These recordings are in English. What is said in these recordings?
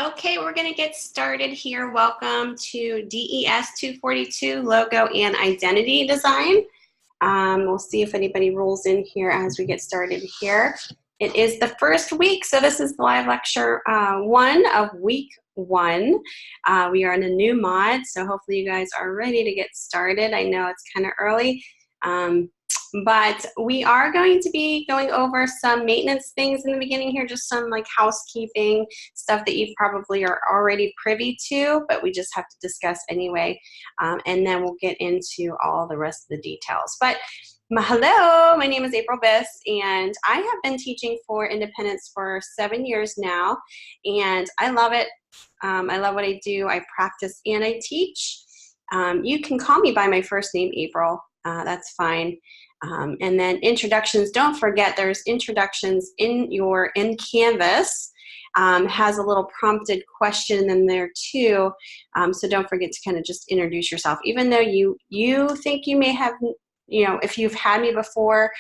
Okay, we're going to get started here. Welcome to DES242 Logo and Identity Design. We'll see if anybody rolls in here as we get started here. It is the first week, so this is the live lecture 1 of week 1. We are in a new mod, so hopefully you guys are ready to get started. I know it's kind of early. But we are going to be going over some maintenance things in the beginning here, just some like housekeeping stuff that you probably are already privy to, but we just have to discuss anyway. And then we'll get into all the rest of the details. But hello, my name is April Biss, and I have been teaching for independence for 7 years now, and I love it. I love what I do. I practice and I teach. You can call me by my first name, April. That's fine. And then introductions, don't forget there's introductions in Canvas. Has a little prompted question in there too. So don't forget to kind of just introduce yourself. Even though you think you may have, if you've had me before,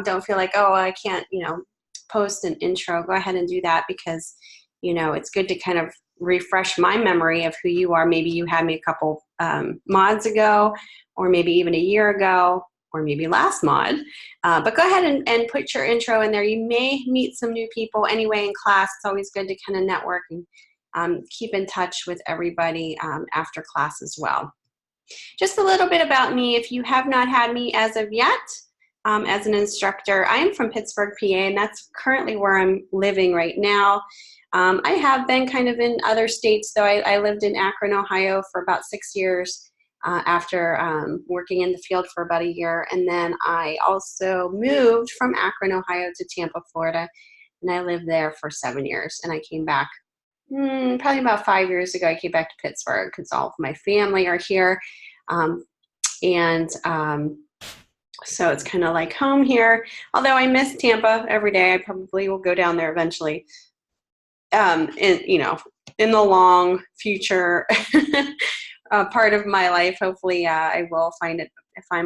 don't feel like, oh, I can't, post an intro. Go ahead and do that because, it's good to kind of refresh my memory of who you are. Maybe you had me a couple mods ago, or maybe even a year ago, or maybe last mod, but go ahead and put your intro in there. You may meet some new people anyway in class. It's always good to kind of network and keep in touch with everybody after class as well. Just a little bit about me. If you have not had me as of yet as an instructor, I am from Pittsburgh, PA, and that's currently where I'm living right now. I have been kind of in other states, though. I lived in Akron, Ohio for about 6 years. After working in the field for about a year. And then I also moved from Akron, Ohio to Tampa, Florida, and I lived there for 7 years. And I came back probably about 5 years ago. I came back to Pittsburgh because all of my family are here. So it's kind of like home here. Although I miss Tampa every day, I probably will go down there eventually. In the long future part of my life, hopefully I will find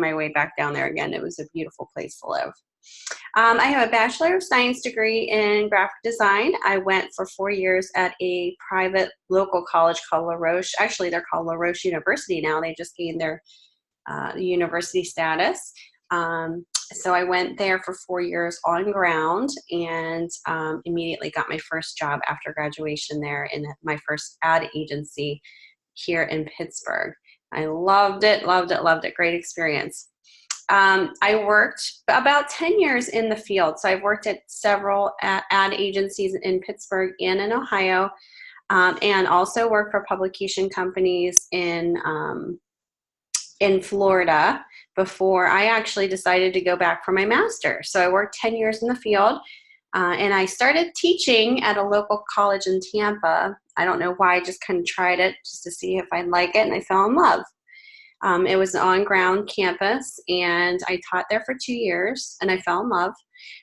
my way back down there again. It was a beautiful place to live. I have a Bachelor of Science degree in graphic design. I went for 4 years at a private local college called La Roche. Actually, they're called La Roche University now. They just gained their university status. So I went there for 4 years on ground and immediately got my first job after graduation there in my first ad agency here in Pittsburgh. I loved it, loved it, loved it. Great experience. I worked about 10 years in the field. So I've worked at several ad agencies in Pittsburgh and in Ohio, and also worked for publication companies in Florida before I actually decided to go back for my master's. So I worked 10 years in the field, and I started teaching at a local college in Tampa. I don't know why, I just kind of tried it just to see if I'd like it, and I fell in love. It was an on-ground campus, and I taught there for 2 years, and I fell in love.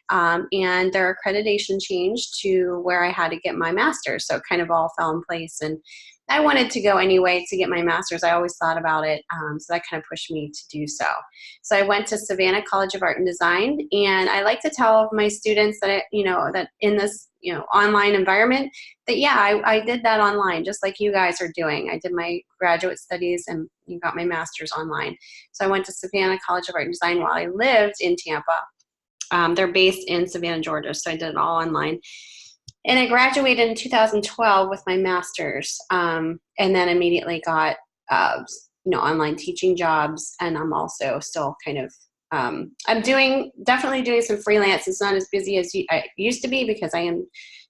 And their accreditation changed to where I had to get my master's, so it kind of all fell in place. And I wanted to go anyway to get my master's. I always thought about it, so that kind of pushed me to do so. So I went to Savannah College of Art and Design, and I like to tell my students that that in this online environment, that yeah, I did that online, just like you guys are doing. I did my graduate studies and got my master's online. So I went to Savannah College of Art and Design while I lived in Tampa. They're based in Savannah, Georgia, so I did it all online. And I graduated in 2012 with my master's, and then immediately got online teaching jobs. And I'm also still kind of I'm definitely doing some freelance. It's not as busy as I used to be because I am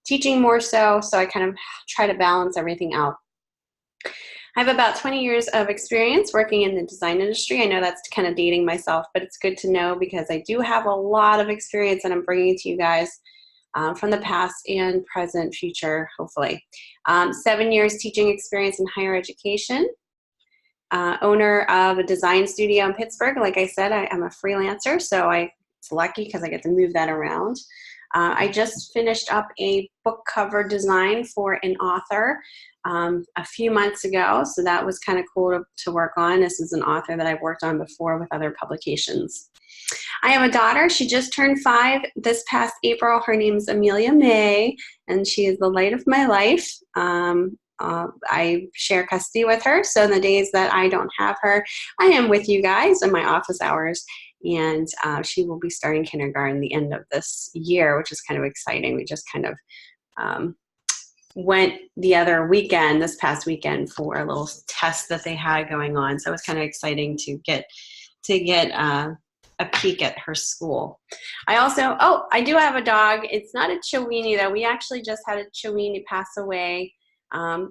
teaching more so I kind of try to balance everything out. I have about 20 years of experience working in the design industry. I know that's kind of dating myself, but it's good to know because I do have a lot of experience that I'm bringing to you guys from the past and present, future, hopefully. 7 years teaching experience in higher education. Owner of a design studio in Pittsburgh. Like I said, I am a freelancer, so it's lucky because I get to move that around. I just finished up a book cover design for an author a few months ago, so that was kind of cool to work on. This is an author that I've worked on before with other publications. I have a daughter. She just turned 5 this past April. Her name's Amelia May, and she is the light of my life. I share custody with her, so in the days that I don't have her, I am with you guys in my office hours, and she will be starting kindergarten the end of this year, which is kind of exciting. We just kind of went the other weekend, this past weekend, for a little test that they had going on, so it was kind of exciting to get a peek at her school. I do have a dog. It's not a Chiweenie though. We actually just had a Chiweenie pass away.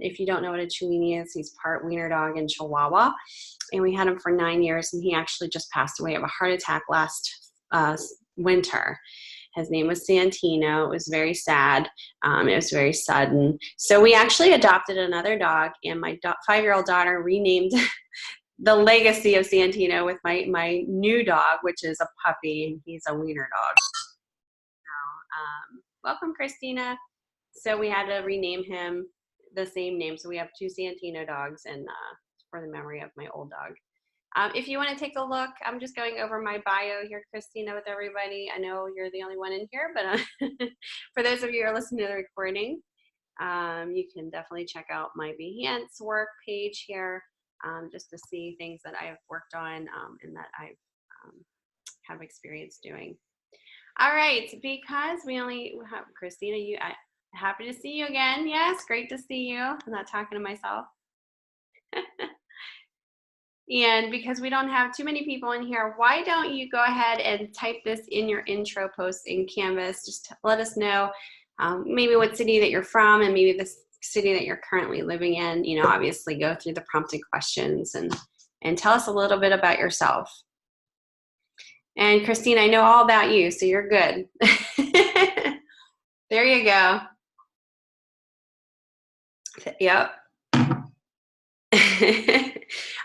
If you don't know what a Chiweenie is, he's part wiener dog and Chihuahua. And we had him for 9 years, and he actually just passed away of a heart attack last winter. His name was Santino. It was very sad. It was very sudden. So we actually adopted another dog, and my 5-year-old daughter renamed the legacy of Santino with my new dog, which is a puppy, and he's a wiener dog. So, welcome, Christina. So we had to rename him the same name. So we have 2 Santino dogs, and for the memory of my old dog. If you want to take a look, I'm just going over my bio here, Christina, with everybody. I know you're the only one in here, but for those of you who are listening to the recording, you can definitely check out my Behance work page here, just to see things that I've worked on and that I have experience doing. All right, because we only have Christina, happy to see you again. Yes, great to see you. I'm not talking to myself. And because we don't have too many people in here, why don't you go ahead and type this in your intro post in Canvas? Just let us know maybe what city that you're from, and maybe the city that you're currently living in. You know, obviously go through the prompted questions and tell us a little bit about yourself. And Christine, I know all about you, so you're good. There you go. Yep.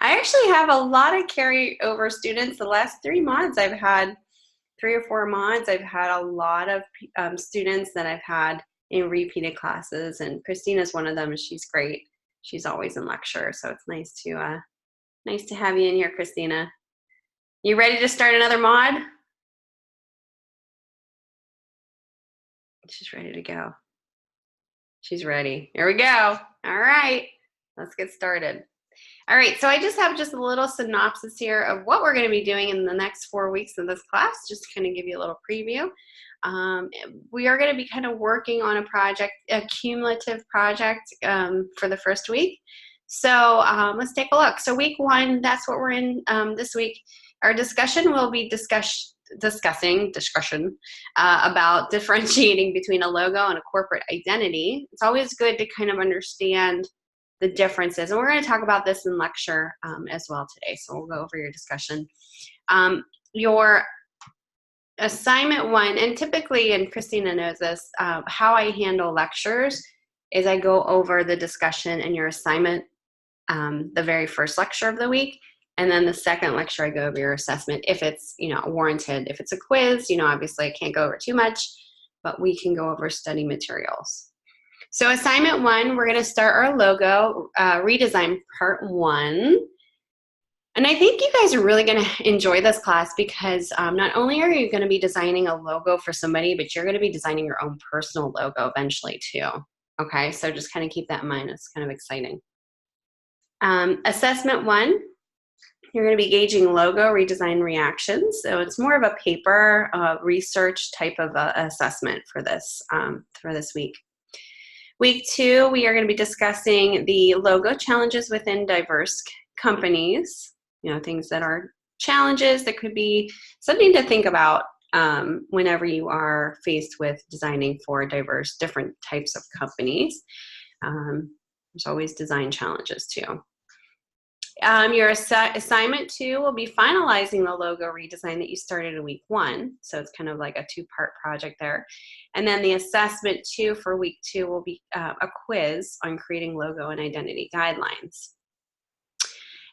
I actually have a lot of carryover students. The last 3 months, I've had 3 or 4 months. I've had a lot of students that I've had in repeated classes, and Christina's one of them. She's great. She's always in lecture, so it's nice to have you in here, Christina. You ready to start another mod? She's ready to go. She's ready. Here we go. All right, let's get started. All right, so I just have a little synopsis here of what we're going to be doing in the next 4 weeks of this class, just to kind of give you a little preview. We are going to be kind of working on a cumulative project for the first week. So let's take a look. So week 1, that's what we're in this week. Our discussion will be discussing about differentiating between a logo and a corporate identity. It's always good to kind of understand the differences, and we're going to talk about this in lecture as well today, so we'll go over your discussion. Your assignment 1, and typically, and Christina knows this, how I handle lectures is I go over the discussion and your assignment the very first lecture of the week, and then the second lecture I go over your assessment if it's warranted. If it's a quiz, obviously I can't go over too much, but we can go over study materials. So assignment 1, we're going to start our logo redesign part 1. And I think you guys are really going to enjoy this class because not only are you going to be designing a logo for somebody, but you're going to be designing your own personal logo eventually too. Okay, so just kind of keep that in mind. It's kind of exciting. Assessment 1, you're going to be gauging logo redesign reactions. So it's more of a paper research type of assessment for this week. Week 2, we are going to be discussing the logo challenges within diverse companies, things that are challenges that could be something to think about whenever you are faced with designing for different types of companies. There's always design challenges too. Your assignment 2 will be finalizing the logo redesign that you started in week 1. So it's kind of like a 2-part project there. And then the assessment 2 for week 2 will be a quiz on creating logo and identity guidelines.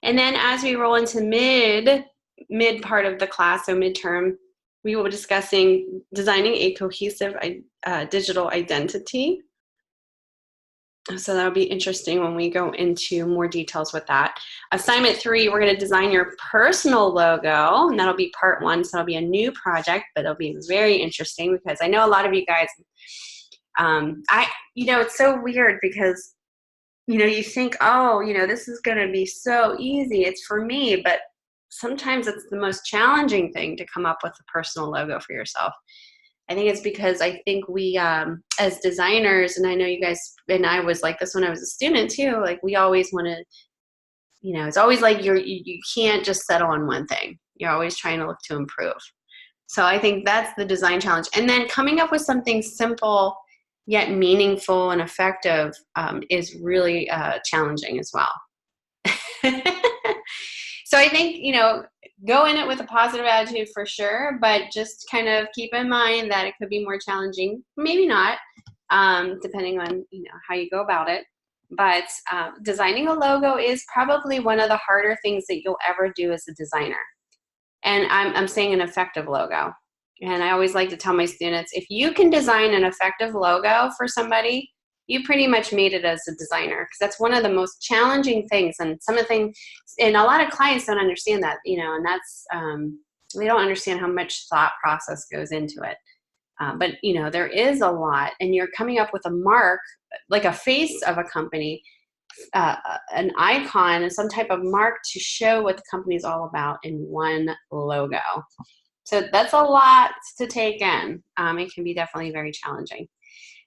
And then as we roll into mid part of the class, so midterm, we will be discussing designing a cohesive digital identity. So that'll be interesting when we go into more details with that. Assignment 3, we're going to design your personal logo, and that'll be part 1. So it'll be a new project, but it'll be very interesting because I know a lot of you guys, it's so weird because, you think, oh, this is going to be so easy. It's for me, but sometimes it's the most challenging thing to come up with a personal logo for yourself. I think it's because I think we, as designers, and I know you guys, and I was like this when I was a student too, like we always want to, it's always like you can't just settle on one thing. You're always trying to look to improve. So I think that's the design challenge. And then coming up with something simple yet meaningful and effective is really challenging as well. So I think, go in it with a positive attitude for sure, but just kind of keep in mind that it could be more challenging, maybe not, depending on, how you go about it. But designing a logo is probably one of the harder things that you'll ever do as a designer. And I'm saying an effective logo. And I always like to tell my students, if you can design an effective logo for somebody, you pretty much made it as a designer, because that's one of the most challenging things. And some of the things, and a lot of clients don't understand that, and that's, they don't understand how much thought process goes into it. But, there is a lot, and you're coming up with a mark, like a face of a company, an icon, and some type of mark to show what the company is all about in one logo. So that's a lot to take in. It can be definitely very challenging.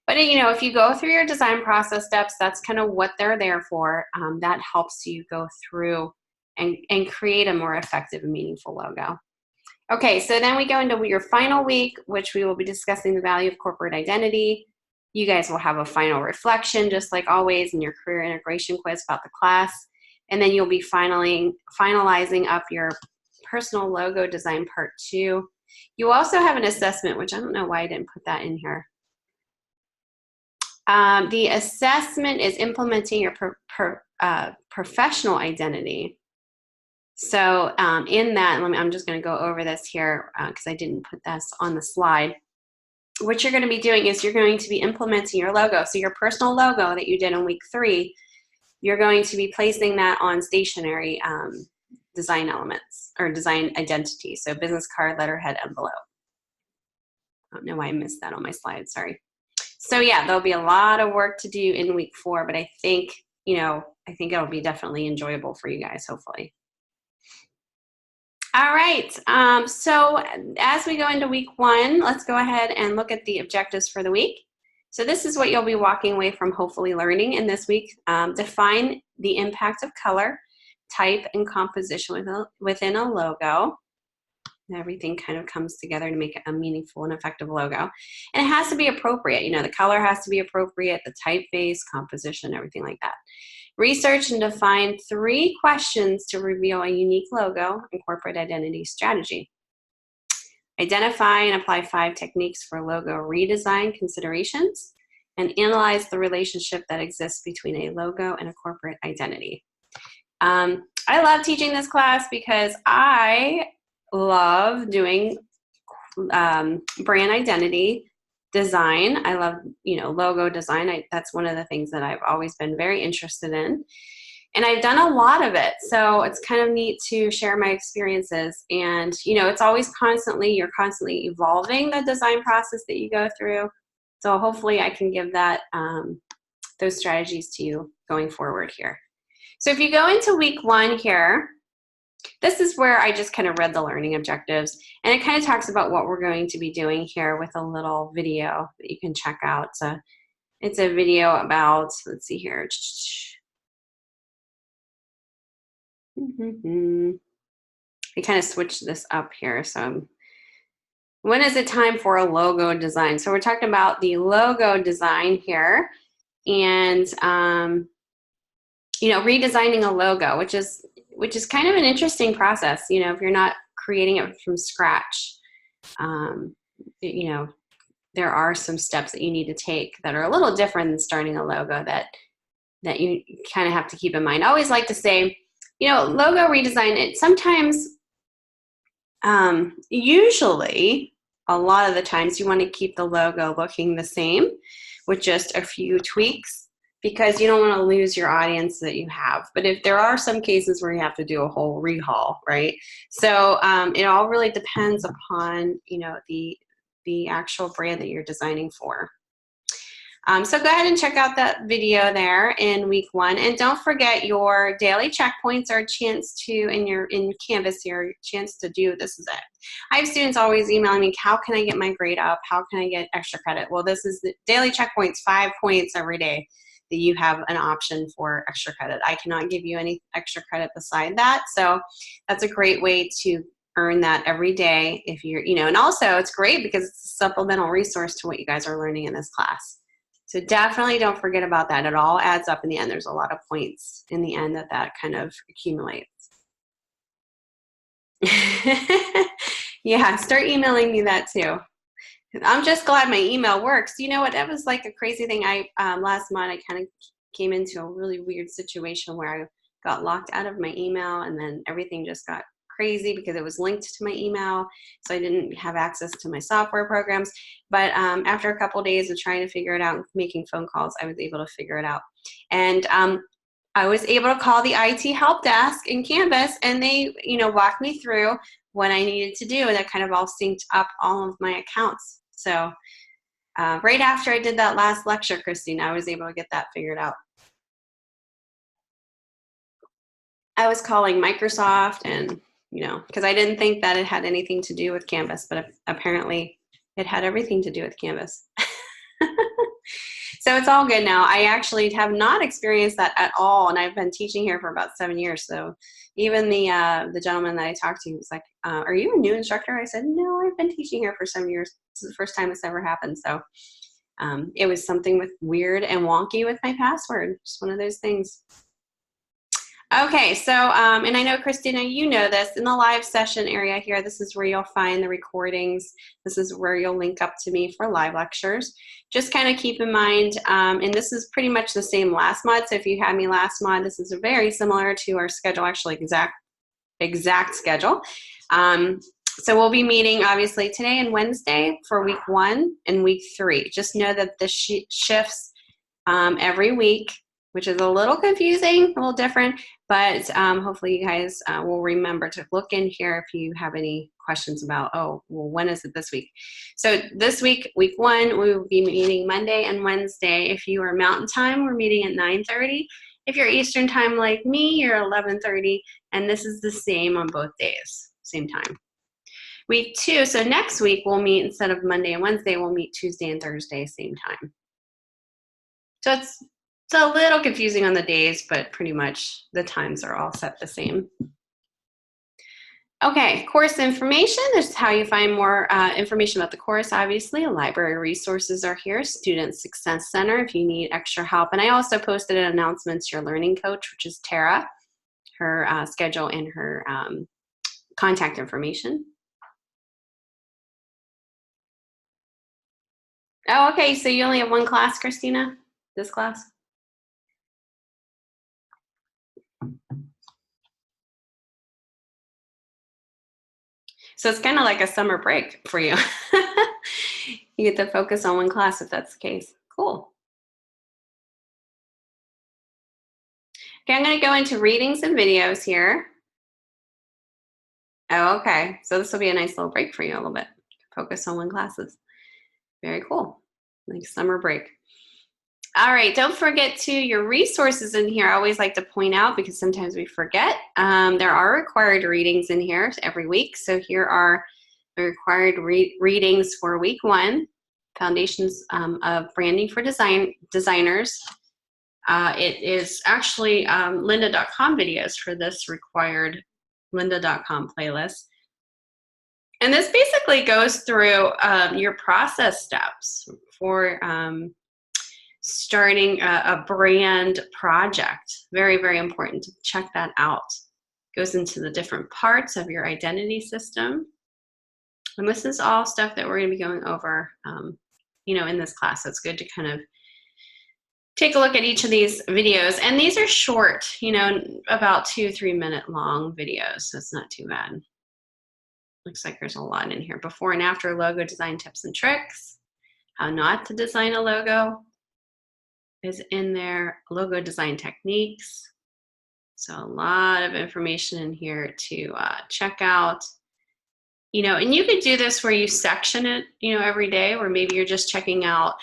But, if you go through your design process steps, that's kind of what they're there for. That helps you go through and create a more effective and meaningful logo. Okay, so then we go into your final week, which we will be discussing the value of corporate identity. You guys will have a final reflection, just like always, in your career integration quiz about the class. And then you'll be finalizing up your personal logo design part 2. You also have an assessment, which I don't know why I didn't put that in here. The assessment is implementing your professional identity. So in that, I'm just going to go over this here because I didn't put this on the slide. What you're going to be doing is you're going to be implementing your logo. So your personal logo that you did in week 3, you're going to be placing that on stationery design elements or design identity. So business card, letterhead, envelope. I don't know why I missed that on my slide, sorry. So yeah, there'll be a lot of work to do in week 4, but I think, I think it'll be definitely enjoyable for you guys, hopefully. All right, so as we go into week 1, let's go ahead and look at the objectives for the week. So this is what you'll be walking away from hopefully learning in this week. Define the impact of color, type, and composition within a logo. Everything kind of comes together to make it a meaningful and effective logo. And it has to be appropriate. The color has to be appropriate, the typeface, composition, everything like that. Research and define 3 questions to reveal a unique logo and corporate identity strategy. Identify and apply 5 techniques for logo redesign considerations, and analyze the relationship that exists between a logo and a corporate identity. I love teaching this class because I love doing brand identity design. I love, logo design. That's one of the things that I've always been very interested in. And I've done a lot of it. So it's kind of neat to share my experiences. And, it's always you're constantly evolving the design process that you go through. So hopefully I can give that, those strategies to you going forward here. So if you go into week 1 here, this is where I just kind of read the learning objectives, and it kind of talks about what we're going to be doing here with a little video that you can check out. So it's a video about, let's see here. I kind of switched this up here. So when is it time for a logo design? So we're talking about the logo design here, and redesigning a logo, which is kind of an interesting process, if you're not creating it from scratch. There are some steps that you need to take that are a little different than starting a logo that you kind of have to keep in mind. I always like to say, logo redesign, it sometimes, usually, a lot of the times you want to keep the logo looking the same with just a few tweaks. because you don't want to lose your audience that you have. But if there are some cases where you have to do a whole rehaul, right? So it all really depends upon, you know, the actual brand that you're designing for. So go ahead and check out that video there in week 1. And don't forget your daily checkpoints are a chance to, in Canvas here, a chance to do, this is it. I have students always emailing me, how can I get my grade up? How can I get extra credit? Well, this is the daily checkpoints, 5 points every day that you have an option for extra credit. I cannot give you any extra credit beside that. So that's a great way to earn that every day if you're, you know, and also it's great because it's a supplemental resource to what you guys are learning in this class. So definitely don't forget about that. It all adds up in the end. There's a lot of points in the end that kind of accumulates. Yeah, start emailing me that too. I'm just glad my email works. You know what? That was like a crazy thing. Last month I kind of came into a really weird situation where I got locked out of my email, and then everything just got crazy because it was linked to my email, so I didn't have access to my software programs. But after a couple of days of trying to figure it out and making phone calls, I was able to figure it out. And I was able to call the IT help desk in Canvas, and they, you know, walked me through what I needed to do, and that kind of all synced up all of my accounts. So right after I did that last lecture, Christine, I was able to get that figured out. I was calling Microsoft, and you know, because I didn't think that it had anything to do with Canvas, but apparently it had everything to do with Canvas. So it's all good now. I actually have not experienced that at all, and I've been teaching here for about 7 years. So even the gentleman that I talked to was like, "Are you a new instructor?" I said, "No, I've been teaching here for 7 years. This is the first time it's ever happened." So it was something with weird and wonky with my password. Just one of those things. Okay, so, and I know, Christina, you know this, in the live session area here, this is where you'll find the recordings. This is where you'll link up to me for live lectures. Just kind of keep in mind, and this is pretty much the same last mod, so if you had me last mod, this is very similar to our schedule, actually exact schedule. So we'll be meeting, obviously, today and Wednesday for week 1 and week 3. Just know that this shifts every week, which is a little confusing, a little different, but hopefully you guys will remember to look in here if you have any questions about, oh, well, when is it this week? So this week, week 1, we will be meeting Monday and Wednesday. If you are Mountain Time, we're meeting at 9:30. If you're Eastern Time like me, you're 11:30, and this is the same on both days, same time. Week 2, so next week we'll meet, instead of Monday and Wednesday, we'll meet Tuesday and Thursday, same time. So it's a little confusing on the days, but pretty much the times are all set the same. Okay, course information. This is how you find more information about the course, obviously. Library resources are here. Student Success Center if you need extra help. And I also posted an announcement to your learning coach, which is Tara, her schedule and her contact information. Oh, okay, so you only have one class, Christina? This class? So it's kind of like a summer break for you. You get to focus on one class if that's the case. Cool. Okay, I'm going to go into readings and videos here. Oh, okay. So this will be a nice little break for you a little bit. Focus on one classes. Very cool. Like summer break. All right, don't forget to your resources in here. I always like to point out, because sometimes we forget, there are required readings in here every week. So here are the required readings for week 1, Foundations of Branding for Designers. It is actually lynda.com videos for this required lynda.com playlist. And this basically goes through your process steps for starting a brand project. Very, very important to check that out. Goes into the different parts of your identity system. And this is all stuff that we're going to be going over, you know, in this class. So it's good to kind of take a look at each of these videos. And these are short, you know, about 2-3 minute long videos. So it's not too bad. Looks like there's a lot in here. Before and after logo design tips and tricks. How not to design a logo. is in there, logo design techniques. So a lot of information in here to check out. You know, and you could do this where you section it, you know, every day, where maybe you're just checking out,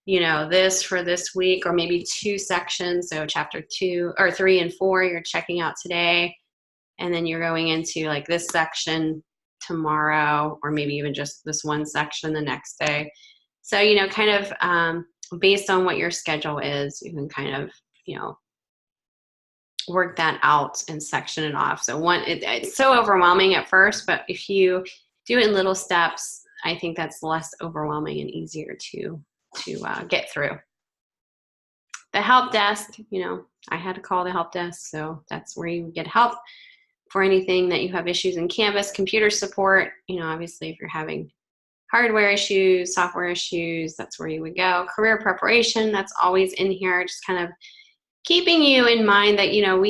you know, this for this week, or maybe 2 sections. So chapter 2 or 3 and 4, you're checking out today, and then you're going into like this section tomorrow, or maybe even just this one section the next day. So, you know, kind of based on what your schedule is, you can kind of, you know, work that out and section it off. So it's so overwhelming at first, but if you do it in little steps, I think that's less overwhelming and easier to get through. The help desk, you know, I had to call the help desk, so that's where you get help for anything that you have issues in Canvas. Computer support, you know, obviously if you're having hardware issues, software issues, that's where you would go. Career preparation, that's always in here, just kind of keeping you in mind that, you know,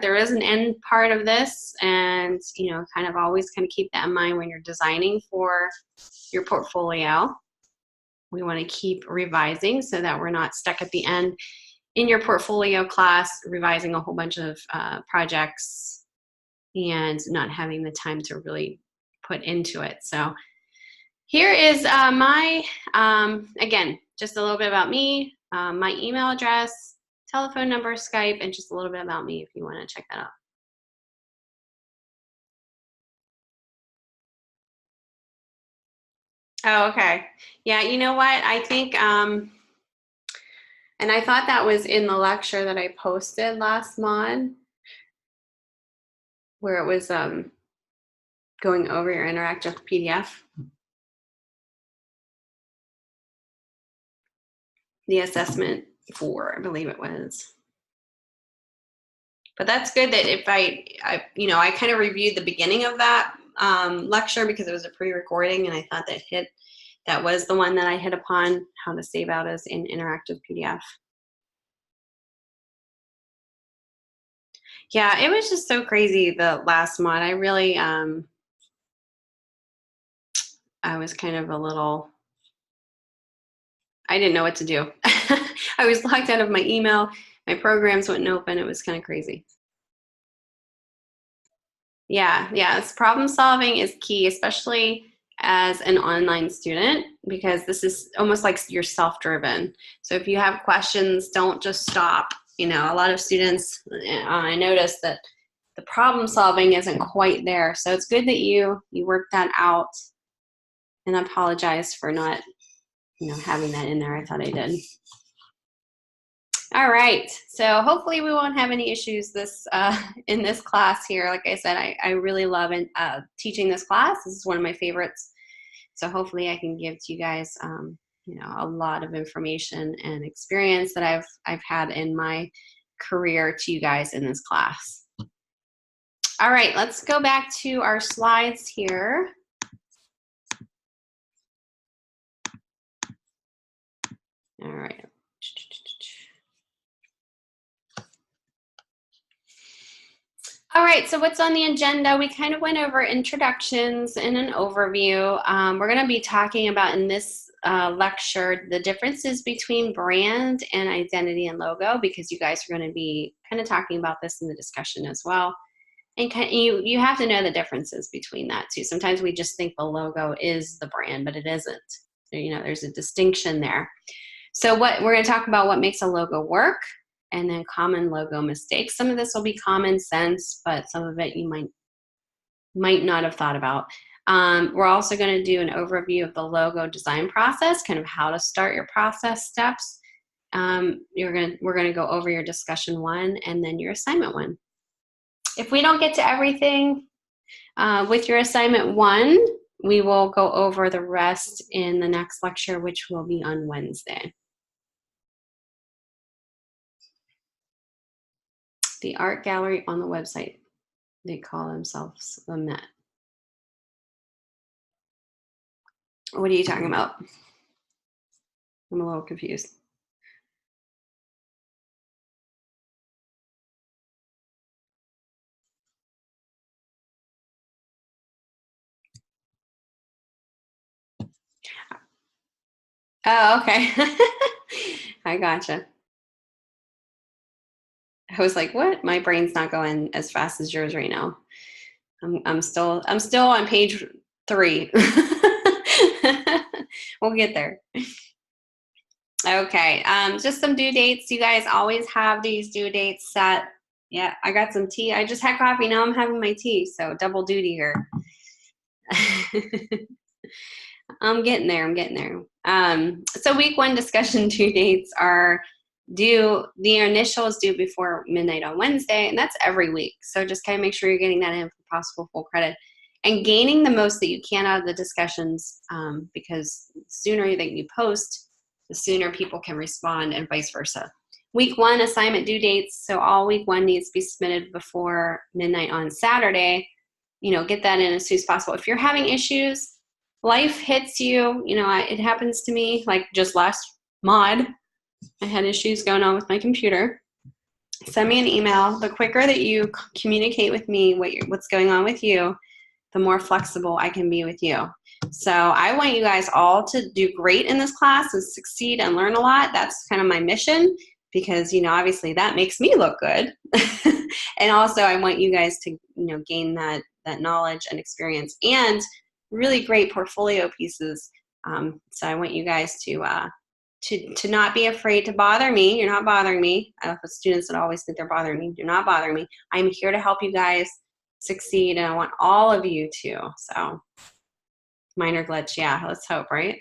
there is an end part of this, and, you know, kind of always kind of keep that in mind when you're designing for your portfolio. We want to keep revising so that we're not stuck at the end in your portfolio class revising a whole bunch of projects and not having the time to really put into it. So here is my, again, just a little bit about me, my email address, telephone number, Skype, and just a little bit about me if you want to check that out. Oh, okay. Yeah, you know what? I think, and I thought that was in the lecture that I posted last month, where it was going over your interactive PDF. The assessment 4, I believe it was. But that's good that if I you know, I kind of reviewed the beginning of that lecture because it was a pre-recording, and I thought that was the one that I hit upon, how to save out as an interactive PDF. Yeah, it was just so crazy the last mod. I really, I was kind of a little, I didn't know what to do. I was locked out of my email. My programs wouldn't open. It was kind of crazy. Yeah, yes. Problem solving is key, especially as an online student, because this is almost like you're self-driven. So if you have questions, don't just stop. You know, a lot of students, I noticed that the problem solving isn't quite there. So it's good that you work that out, and I apologize for not, you know, having that in there. I thought I did. All right, so hopefully we won't have any issues in this class here. Like I said, I really love teaching this class. This is one of my favorites. So hopefully I can give to you guys, you know, a lot of information and experience that I've had in my career to you guys in this class. All right, let's go back to our slides here. All right. All right, so what's on the agenda? We kind of went over introductions and an overview. We're going to be talking about in this lecture the differences between brand and identity and logo, because you guys are going to be kind of talking about this in the discussion as well. And you have to know the differences between that too. Sometimes we just think the logo is the brand, but it isn't. You know, there's a distinction there. So we're going to talk about what makes a logo work, and then common logo mistakes. Some of this will be common sense, but some of it you might not have thought about. We're also going to do an overview of the logo design process, kind of how to start your process steps. We're going to go over your discussion 1 and then your assignment 1. If we don't get to everything with your assignment 1, we will go over the rest in the next lecture, which will be on Wednesday. The art gallery on the website. They call themselves the Met. What are you talking about? I'm a little confused. Oh, okay. I gotcha. I was like, what? My brain's not going as fast as yours right now. I'm still on page 3. We'll get there. Okay, just some due dates. You guys always have these due dates set. Yeah, I got some tea. I just had coffee. Now I'm having my tea, so double duty here. I'm getting there. I'm getting there. So week 1 discussion due dates are due. The initial is due before midnight on Wednesday, and that's every week. So just kind of make sure you're getting that in for possible full credit and gaining the most that you can out of the discussions, because the sooner that you post, the sooner people can respond, and vice versa. Week 1 assignment due dates. So all week 1 needs to be submitted before midnight on Saturday. You know, get that in as soon as possible. If you're having issues, life hits you, you know, it happens to me, like just last mod, I had issues going on with my computer. Send me an email. The quicker that you communicate with me what's going on with you, the more flexible I can be with you. So I want you guys all to do great in this class and succeed and learn a lot. That's kind of my mission, because, you know, obviously that makes me look good. And also I want you guys to, you know, gain that knowledge and experience and really great portfolio pieces. So I want you guys to not be afraid to bother me. You're not bothering me. I have students that always think they're bothering me. Do not bother me. I'm here to help you guys succeed, and I want all of you to. So minor glitch, yeah, let's hope, right?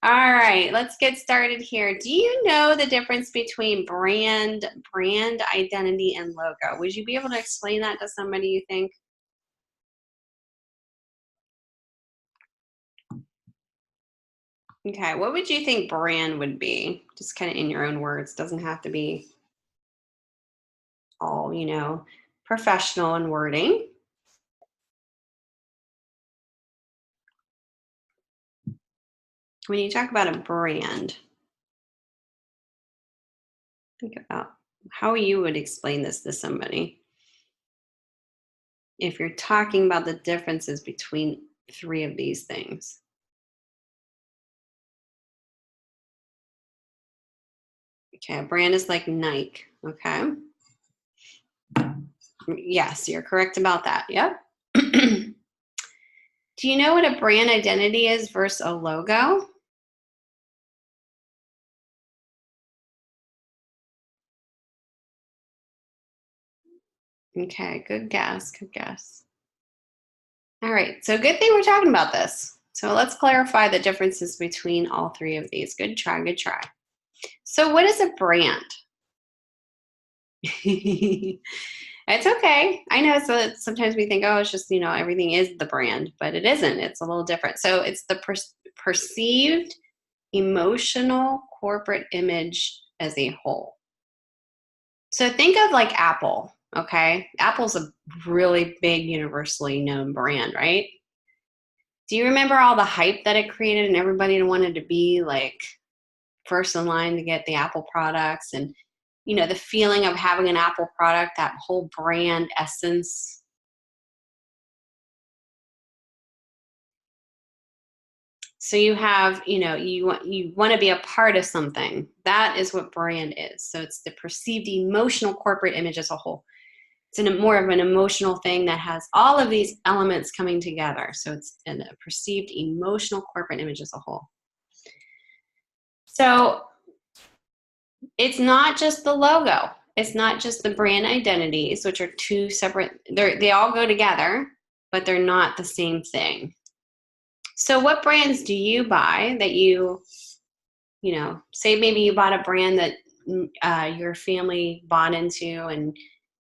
All right, let's get started here. Do you know the difference between brand identity, and logo? Would you be able to explain that to somebody, you think? Okay, what would you think brand would be? Just kind of in your own words. Doesn't have to be all, you know, professional in wording. When you talk about a brand, think about how you would explain this to somebody if you're talking about the differences between 3 of these things. Okay, a brand is like Nike, okay? Yes, you're correct about that, yep. Do you know what a brand identity is versus a logo? Okay, good guess, good guess. All right, so good thing we're talking about this. So let's clarify the differences between all 3 of these. Good try, good try. So what is a brand? It's okay. I know, so sometimes we think, oh, it's just, you know, everything is the brand, but it isn't. It's a little different. So it's the perceived emotional corporate image as a whole. So think of like Apple, okay? Apple's a really big, universally known brand, right? Do you remember all the hype that it created, and everybody wanted to be like first in line to get the Apple products, and, you know, the feeling of having an Apple product, that whole brand essence? So you have, you know, you want to be a part of something. That is what brand is. So it's the perceived emotional corporate image as a whole. It's more of an emotional thing that has all of these elements coming together. So it's a perceived emotional corporate image as a whole. So it's not just the logo. It's not just the brand identities, which are 2 separate. They all go together, but they're not the same thing. So what brands do you buy that you know, say maybe you bought a brand that your family bought into, and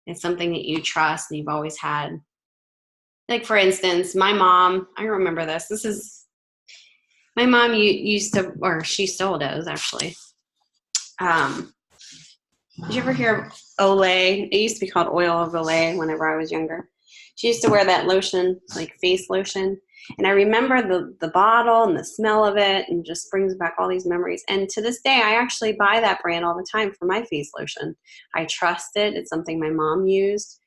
it's something that you trust and you've always had. Like, for instance, my mom, I remember this. This is, my mom used to, or she still does actually. Did you ever hear of Olay? It used to be called Oil of Olay whenever I was younger. She used to wear that lotion, like face lotion. And I remember the bottle and the smell of it, and just brings back all these memories. And to this day, I actually buy that brand all the time for my face lotion. I trust it. It's something my mom used.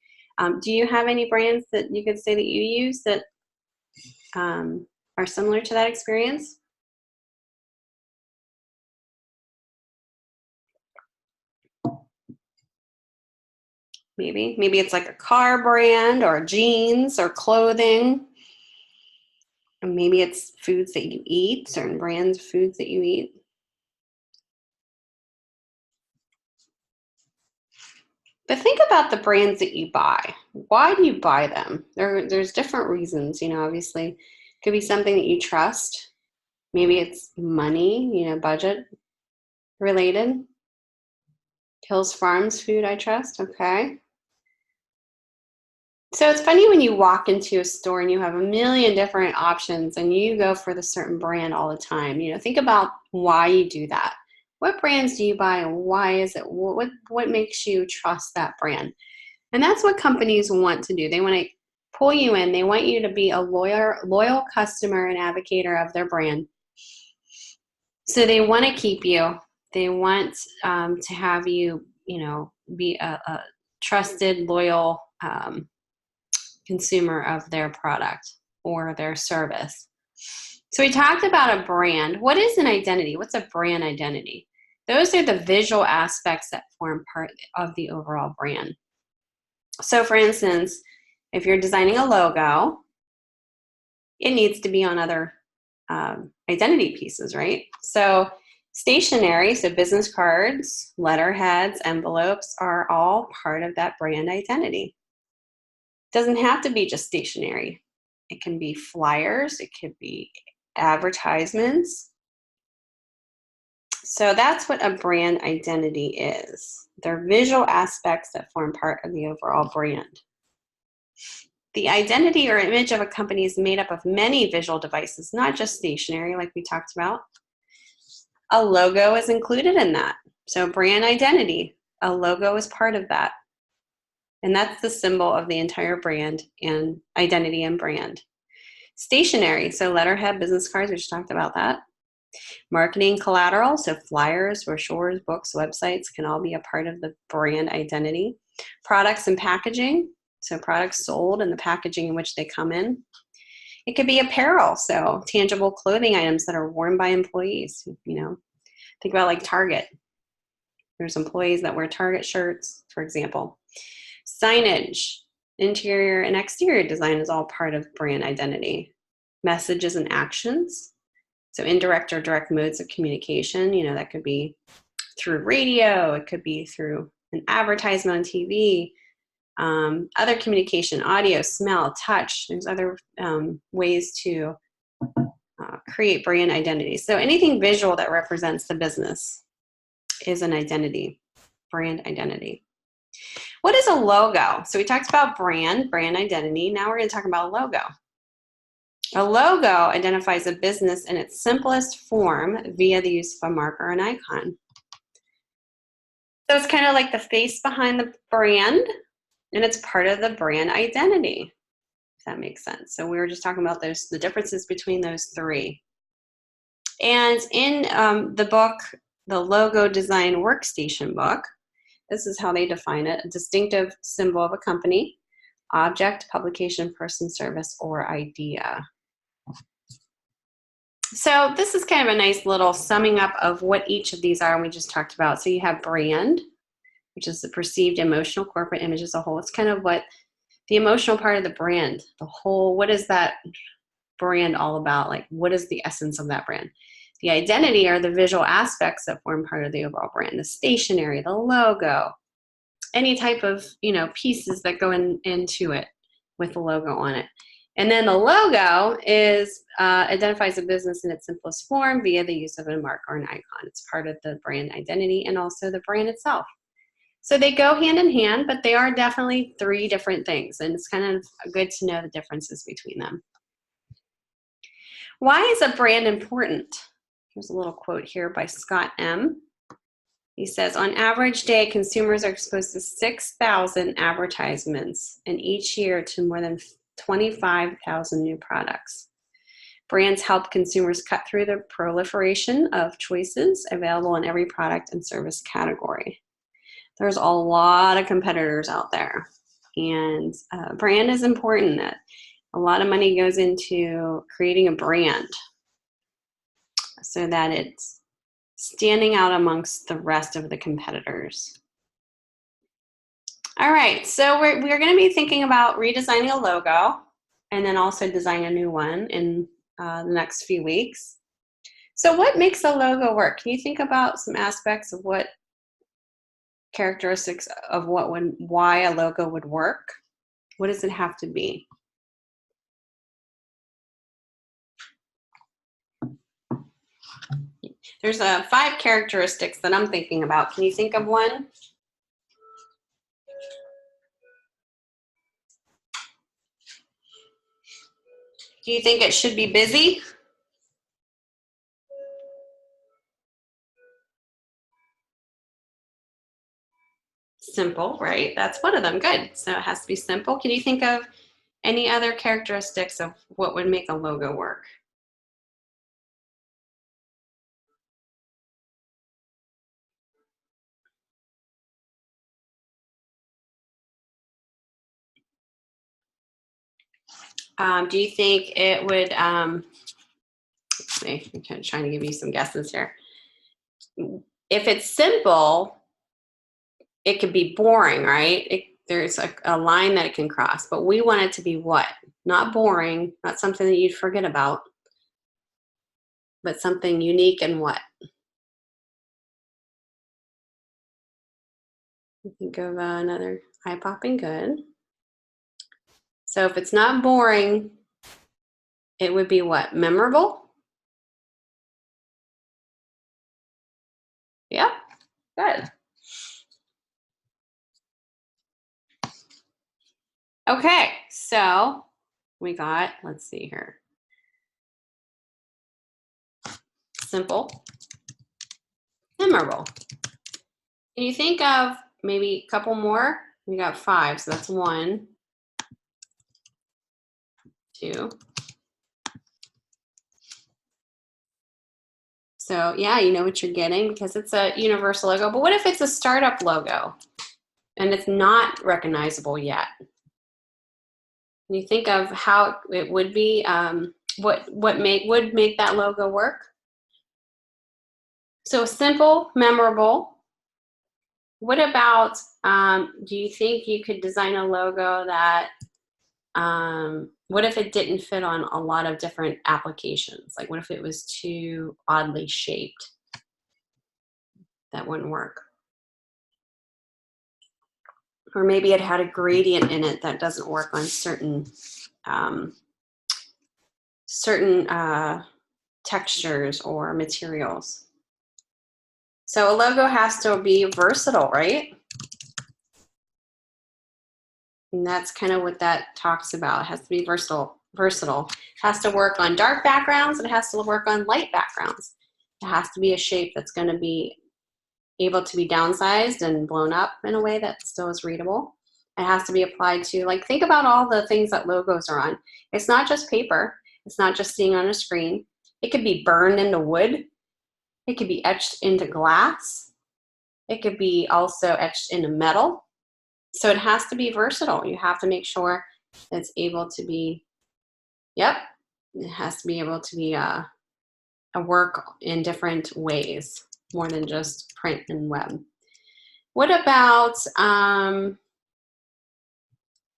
Do you have any brands that you could say that you use that are similar to that experience? Maybe it's like a car brand or jeans or clothing. And maybe it's foods that you eat, certain brands of foods that you eat. But think about the brands that you buy. Why do you buy them? There's different reasons, obviously. It could be something that you trust. Maybe it's money, budget related. Hills Farms food I trust, okay. So it's funny when you walk into a store and you have a million different options and you go for the certain brand all the time. Think about why you do that. What brands do you buy and why is it? What makes you trust that brand? And that's what companies want to do. They want to pull you in. They want you to be a loyal customer and advocator of their brand. So they want to keep you. They want to have you, be a trusted, loyal consumer of their product or their service. So we talked about a brand. What is an identity? What's a brand identity? Those are the visual aspects that form part of the overall brand. So for instance, if you're designing a logo, it needs to be on other identity pieces, right? So stationery, so business cards, letterheads, envelopes are all part of that brand identity. It doesn't have to be just stationery. It can be flyers, it could be advertisements. So that's what a brand identity is. They're visual aspects that form part of the overall brand. The identity or image of a company is made up of many visual devices, not just stationery like we talked about. A logo is included in that. So brand identity, a logo is part of that. And that's the symbol of the entire brand and identity and brand. Stationery, so letterhead, business cards, we just talked about that. Marketing collateral, so flyers, brochures, books, websites can all be a part of the brand identity. Products and packaging, so products sold and the packaging in which they come in. It could be apparel, so tangible clothing items that are worn by employees. Think about like Target. There's employees that wear Target shirts, for example. Signage, interior and exterior design is all part of brand identity. Messages and actions, so indirect or direct modes of communication, that could be through radio, it could be through an advertisement on TV, other communication, audio, smell, touch. There's other ways to create brand identity. So anything visual that represents the business is an identity, brand identity. What is a logo? So we talked about brand identity. Now we're going to talk about a logo. A logo identifies a business in its simplest form via the use of a mark or an icon. So it's kind of like the face behind the brand, and it's part of the brand identity, if that makes sense. So we were just talking about the differences between those three. And in the book, the Logo Design Workstation book, this is how they define it: a distinctive symbol of a company, object, publication, person, service, or idea. So this is kind of a nice little summing up of what each of these are, and we just talked about. So you have brand, which is the perceived emotional corporate image as a whole. It's kind of what the emotional part of the brand, the whole, what is that brand all about? Like, what is the essence of that brand? The identity are the visual aspects that form part of the overall brand, the stationery, the logo, any type of, pieces that go into it with the logo on it. And then the logo is identifies a business in its simplest form via the use of a mark or an icon. It's part of the brand identity and also the brand itself. So they go hand in hand, but they are definitely three different things, and it's kind of good to know the differences between them. Why is a brand important? Here's a little quote here by Scott M. He says, on average day, consumers are exposed to 6,000 advertisements, and each year to more than 25,000 new products. Brands help consumers cut through the proliferation of choices available in every product and service category. There's a lot of competitors out there, and brand is important. A lot of money goes into creating a brand so that it's standing out amongst the rest of the competitors. All right, so we're going to be thinking about redesigning a logo and then also design a new one in the next few weeks. So what makes a logo work? Can you think about some aspects of what characteristics of why a logo would work? What does it have to be? There's 5 characteristics that I'm thinking about. Can you think of one? Do you think it should be busy? Simple, right? That's one of them. Good. So it has to be simple. Can you think of any other characteristics of what would make a logo work? Do you think it would, let's see, I'm kind of trying to give you some guesses here. If it's simple, it could be boring, right? There's a line that it can cross, but we want it to be what? Not boring, not something that you'd forget about, but something unique and what? Think of another eye-popping. Good. So if it's not boring, it would be what? Memorable? Yep, good. Okay, so we got, let's see here. Simple, memorable. Can you think of maybe a couple more? We got 5, so that's 1, 2. So yeah, you know what you're getting because it's a universal logo. But what if it's a startup logo and it's not recognizable yet? Can you think of how it would be? What would make that logo work? So simple, memorable. What about, do you think you could design a logo that, what if it didn't fit on a lot of different applications? Like what if it was too oddly shaped? That wouldn't work. Or maybe it had a gradient in it that doesn't work on certain textures or materials. So a logo has to be versatile, right? And that's kind of what that talks about. It has to be versatile. It has to work on dark backgrounds. It has to work on light backgrounds. It has to be a shape that's going to be able to be downsized and blown up in a way that still is readable. It has to be applied to, like, think about all the things that logos are on. It's not just paper. It's not just seeing on a screen. It could be burned into wood. It could be etched into glass. It could be also etched into metal. So it has to be versatile. You have to make sure it's able to be, yep, it has to be able to be a work in different ways, more than just print and web. What about,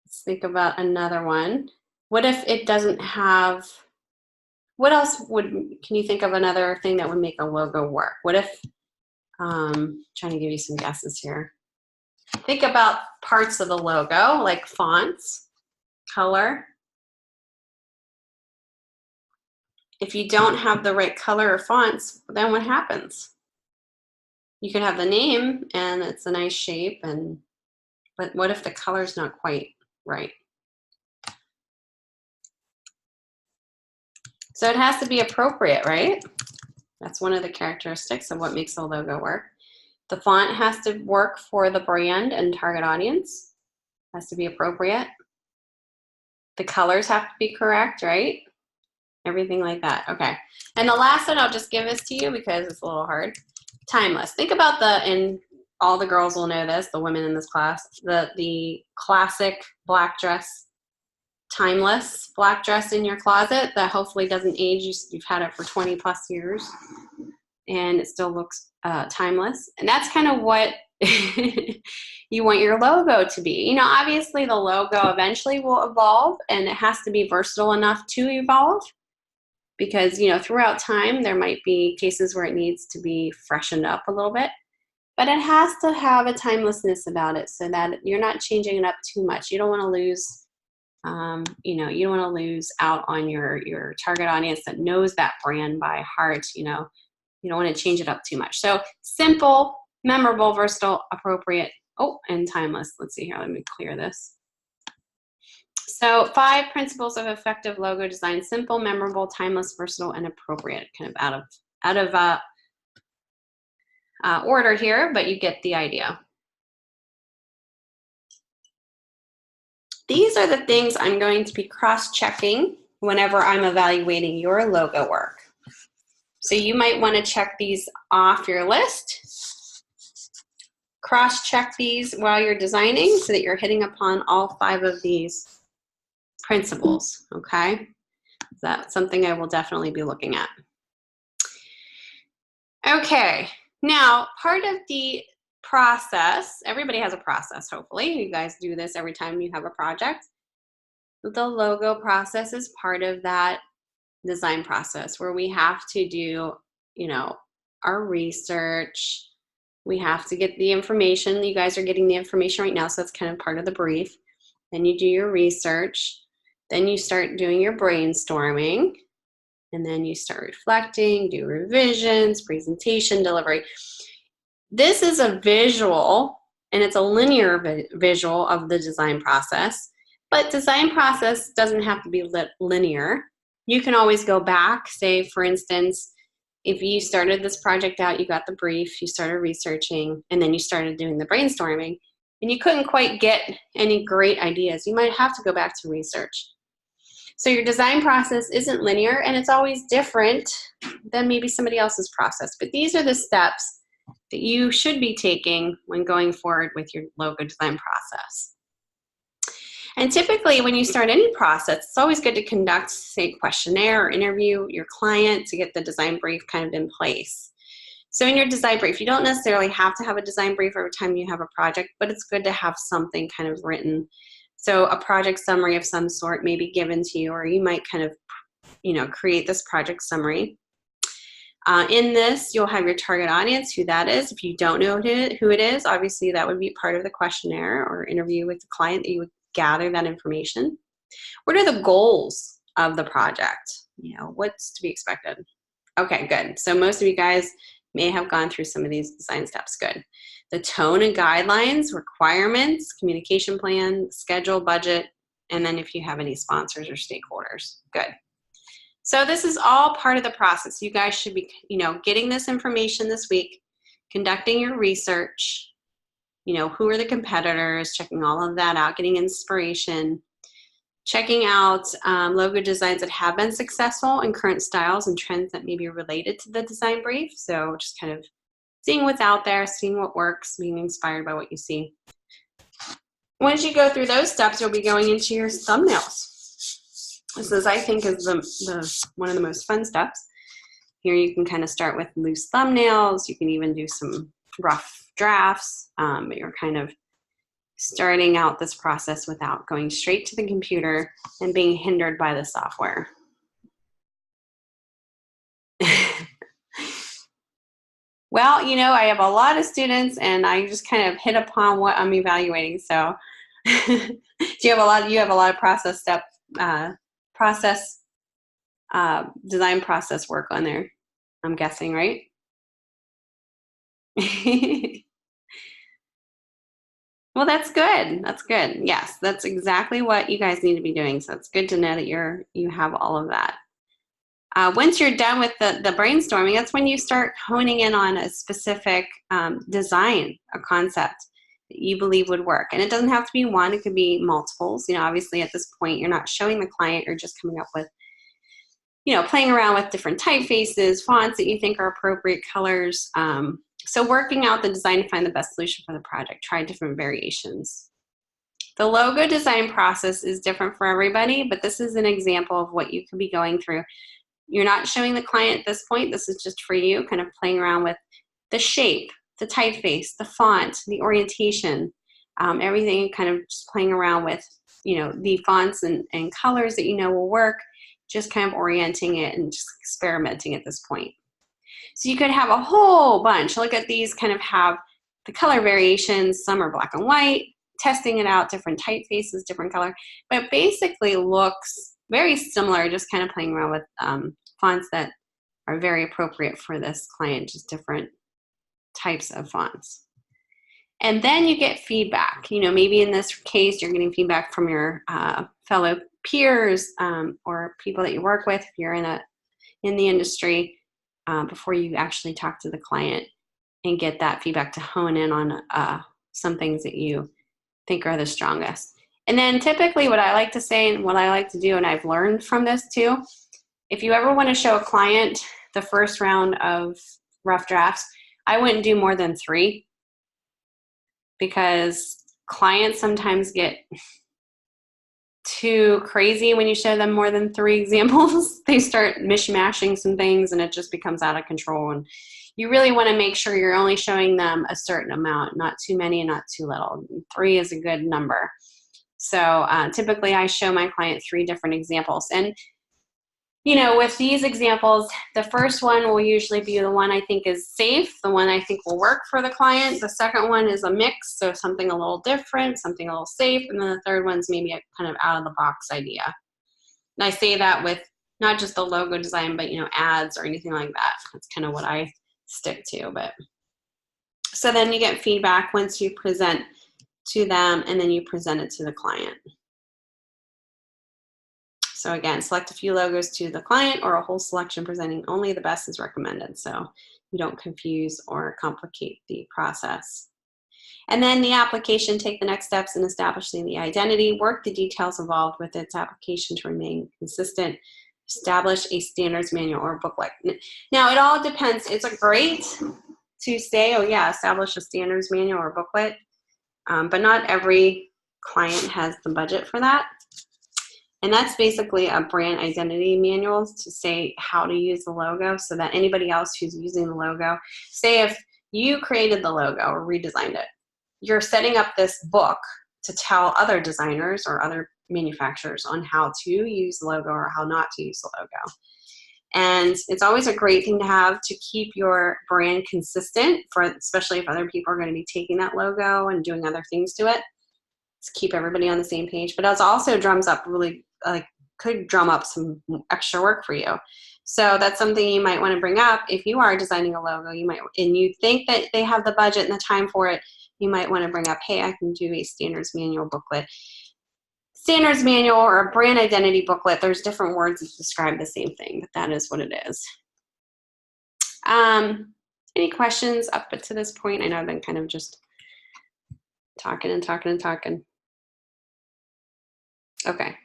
let's think about another one. What if it doesn't have, what else can you think of another thing that would make a logo work? What if, trying to give you some guesses here. Think about parts of the logo, like fonts, color. If you don't have the right color or fonts, then what happens? You could have the name and it's a nice shape, but what if the color's not quite right? So it has to be appropriate, right? That's one of the characteristics of what makes a logo work. The font has to work for the brand and target audience. It has to be appropriate. The colors have to be correct, right? Everything like that. Okay. And the last one, I'll just give this to you because it's a little hard. Timeless. Think about and all the girls will know this, the women in this class, the classic black dress, timeless black dress in your closet that hopefully doesn't age. You've had it for 20 plus years and it still looks timeless. And that's kind of what you want your logo to be. You know, obviously the logo eventually will evolve, and it has to be versatile enough to evolve, because, you know, throughout time there might be cases where it needs to be freshened up a little bit, but it has to have a timelessness about it so that you're not changing it up too much. You don't want to lose, you know, you don't want to lose out on your target audience that knows that brand by heart. You know, you don't want to change it up too much. So simple, memorable, versatile, appropriate, oh, and timeless. Let's see here. Let me clear this. So 5 principles of effective logo design: simple, memorable, timeless, versatile, and appropriate. Kind of out of order here, but you get the idea. These are the things I'm going to be cross-checking whenever I'm evaluating your logo work. So you might want to check these off your list. Cross-check these while you're designing so that you're hitting upon all 5 of these principles, okay? That's something I will definitely be looking at. Okay, now part of the process, everybody has a process, hopefully. You guys do this every time you have a project. The logo process is part of that design process where we have to do, you know, our research. We have to get the information. You guys are getting the information right now, so that's kind of part of the brief. Then you do your research. Then you start doing your brainstorming. And then you start reflecting, do revisions, presentation, delivery. This is a visual, and it's a linear visual of the design process. But design process doesn't have to be linear. You can always go back. Say, for instance, if you started this project out, you got the brief, you started researching, and then you started doing the brainstorming, and you couldn't quite get any great ideas, you might have to go back to research. So your design process isn't linear, and it's always different than maybe somebody else's process. But these are the steps that you should be taking when going forward with your logo design process. And typically when you start any process, it's always good to conduct, say, a questionnaire or interview your client to get the design brief kind of in place. So in your design brief, you don't necessarily have to have a design brief every time you have a project, but it's good to have something kind of written. So a project summary of some sort may be given to you, or you might kind of, you know, create this project summary. In this, you'll have your target audience, who that is. If you don't know who it is, obviously that would be part of the questionnaire or interview with the client that you would gather that information. What are the goals of the project? You know, what's to be expected? Okay, good. So most of you guys may have gone through some of these design steps. Good. The tone and guidelines, requirements, communication plan, schedule, budget, and then if you have any sponsors or stakeholders. Good. So this is all part of the process. You guys should be, you know, getting this information this week, conducting your research, you know, who are the competitors, checking all of that out, getting inspiration, checking out logo designs that have been successful and current styles and trends that may be related to the design brief. So just kind of seeing what's out there, seeing what works, being inspired by what you see. Once you go through those steps, you'll be going into your thumbnails. This is, I think, is one of the most fun steps. Here you can kind of start with loose thumbnails. You can even do some rough drafts, but you're kind of starting out this process without going straight to the computer and being hindered by the software. Well, you know, I have a lot of students, and I just kind of hit upon what I'm evaluating. So, you have a lot of process design process work on there, I'm guessing, right? Well, that's good. That's good. Yes, that's exactly what you guys need to be doing. So it's good to know that you have all of that. Once you're done with the brainstorming, that's when you start honing in on a specific design, a concept that you believe would work. And it doesn't have to be one, it could be multiples. You know, obviously at this point, you're not showing the client, you're just coming up with, you know, playing around with different typefaces, fonts that you think are appropriate, colors. So working out the design to find the best solution for the project, try different variations. The logo design process is different for everybody, but this is an example of what you could be going through. You're not showing the client at this point. This is just for you, kind of playing around with the shape, the typeface, the font, the orientation, everything kind of just playing around with, you know, the fonts and colors that you know will work, just kind of orienting it and just experimenting at this point. So you could have a whole bunch. Look at these, kind of have the color variations. Some are black and white, testing it out, different typefaces, different color, but basically looks very similar, just kind of playing around with fonts that are very appropriate for this client, just different types of fonts. And then you get feedback. You know, maybe in this case, you're getting feedback from your fellow peers or people that you work with if you're in the industry before you actually talk to the client and get that feedback to hone in on some things that you think are the strongest. And then typically what I like to say and what I like to do, and I've learned from this too, if you ever want to show a client the first round of rough drafts, I wouldn't do more than 3, because clients sometimes get too crazy when you show them more than 3 examples. They start mishmashing some things and it just becomes out of control. And you really want to make sure you're only showing them a certain amount, not too many and not too little. 3 is a good number. So typically I show my client 3 different examples. And you know, with these examples, the first one will usually be the one I think is safe, the one I think will work for the client. The second one is a mix, so something a little different, something a little safe. And then the third one's maybe a kind of out of the box idea. And I say that with not just the logo design, but, you know, ads or anything like that. That's kind of what I stick to. But so then you get feedback once you present to them, and then you present it to the client. So again, select a few logos to the client or a whole selection presenting only the best is recommended, so you don't confuse or complicate the process. And then the application, take the next steps in establishing the identity, work the details involved with its application to remain consistent, establish a standards manual or booklet. Now it all depends. It's a great to say, oh yeah, establish a standards manual or booklet, but not every client has the budget for that. And that's basically a brand identity manual to say how to use the logo so that anybody else who's using the logo, say if you created the logo or redesigned it, you're setting up this book to tell other designers or other manufacturers on how to use the logo or how not to use the logo. And it's always a great thing to have to keep your brand consistent, for especially if other people are going to be taking that logo and doing other things to it. To keep everybody on the same page, but it also drums up really, could drum up some extra work for you. So that's something you might want to bring up if you are designing a logo. You might, and you think that they have the budget and the time for it, you might want to bring up, hey, I can do a standards manual booklet. Standards manual or a brand identity booklet, there's different words that describe the same thing, but that is what it is. Any questions up to this point? I know I've been kind of just talking and talking and talking. Okay,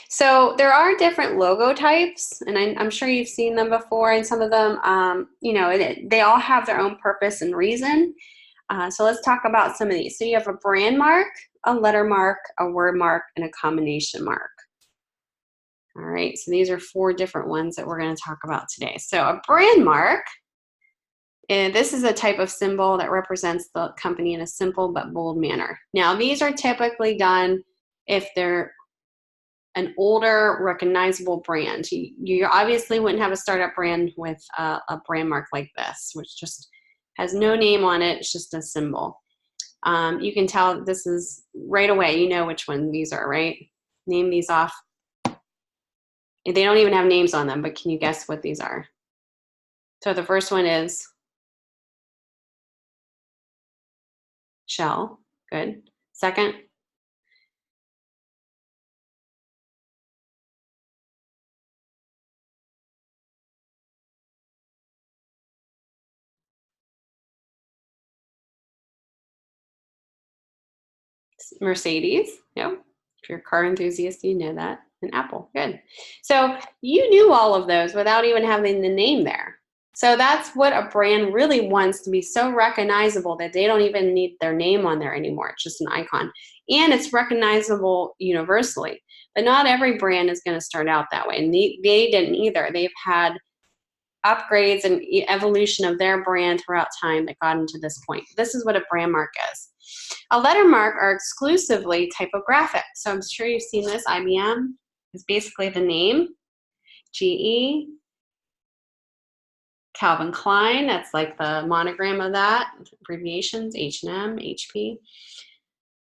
so there are different logo types, and I'm sure you've seen them before, and some of them, you know, they all have their own purpose and reason. So let's talk about some of these. So you have a brand mark, a letter mark, a word mark, and a combination mark. All right, so these are 4 different ones that we're going to talk about today. So a brand mark, and this is a type of symbol that represents the company in a simple but bold manner. Now, these are typically done if they're an older, recognizable brand. You obviously wouldn't have a startup brand with a brand mark like this, which just has no name on it. It's just a symbol. You can tell this is right away. You know which one these are, right? Name these off. They don't even have names on them, but can you guess what these are? So the first one is Shell. Good. Second, Mercedes. Yep. If you're a car enthusiast, you know that. And Apple. Good. So you knew all of those without even having the name there. So that's what a brand really wants, to be so recognizable that they don't even need their name on there anymore. It's just an icon. And it's recognizable universally. But not every brand is going to start out that way. And they didn't either. They've had upgrades and evolution of their brand throughout time that got into this point. This is what a brand mark is. A letter mark are exclusively typographic. So I'm sure you've seen this. IBM is basically the name. GE, Calvin Klein, that's like the monogram of that, abbreviations, H&M, HP.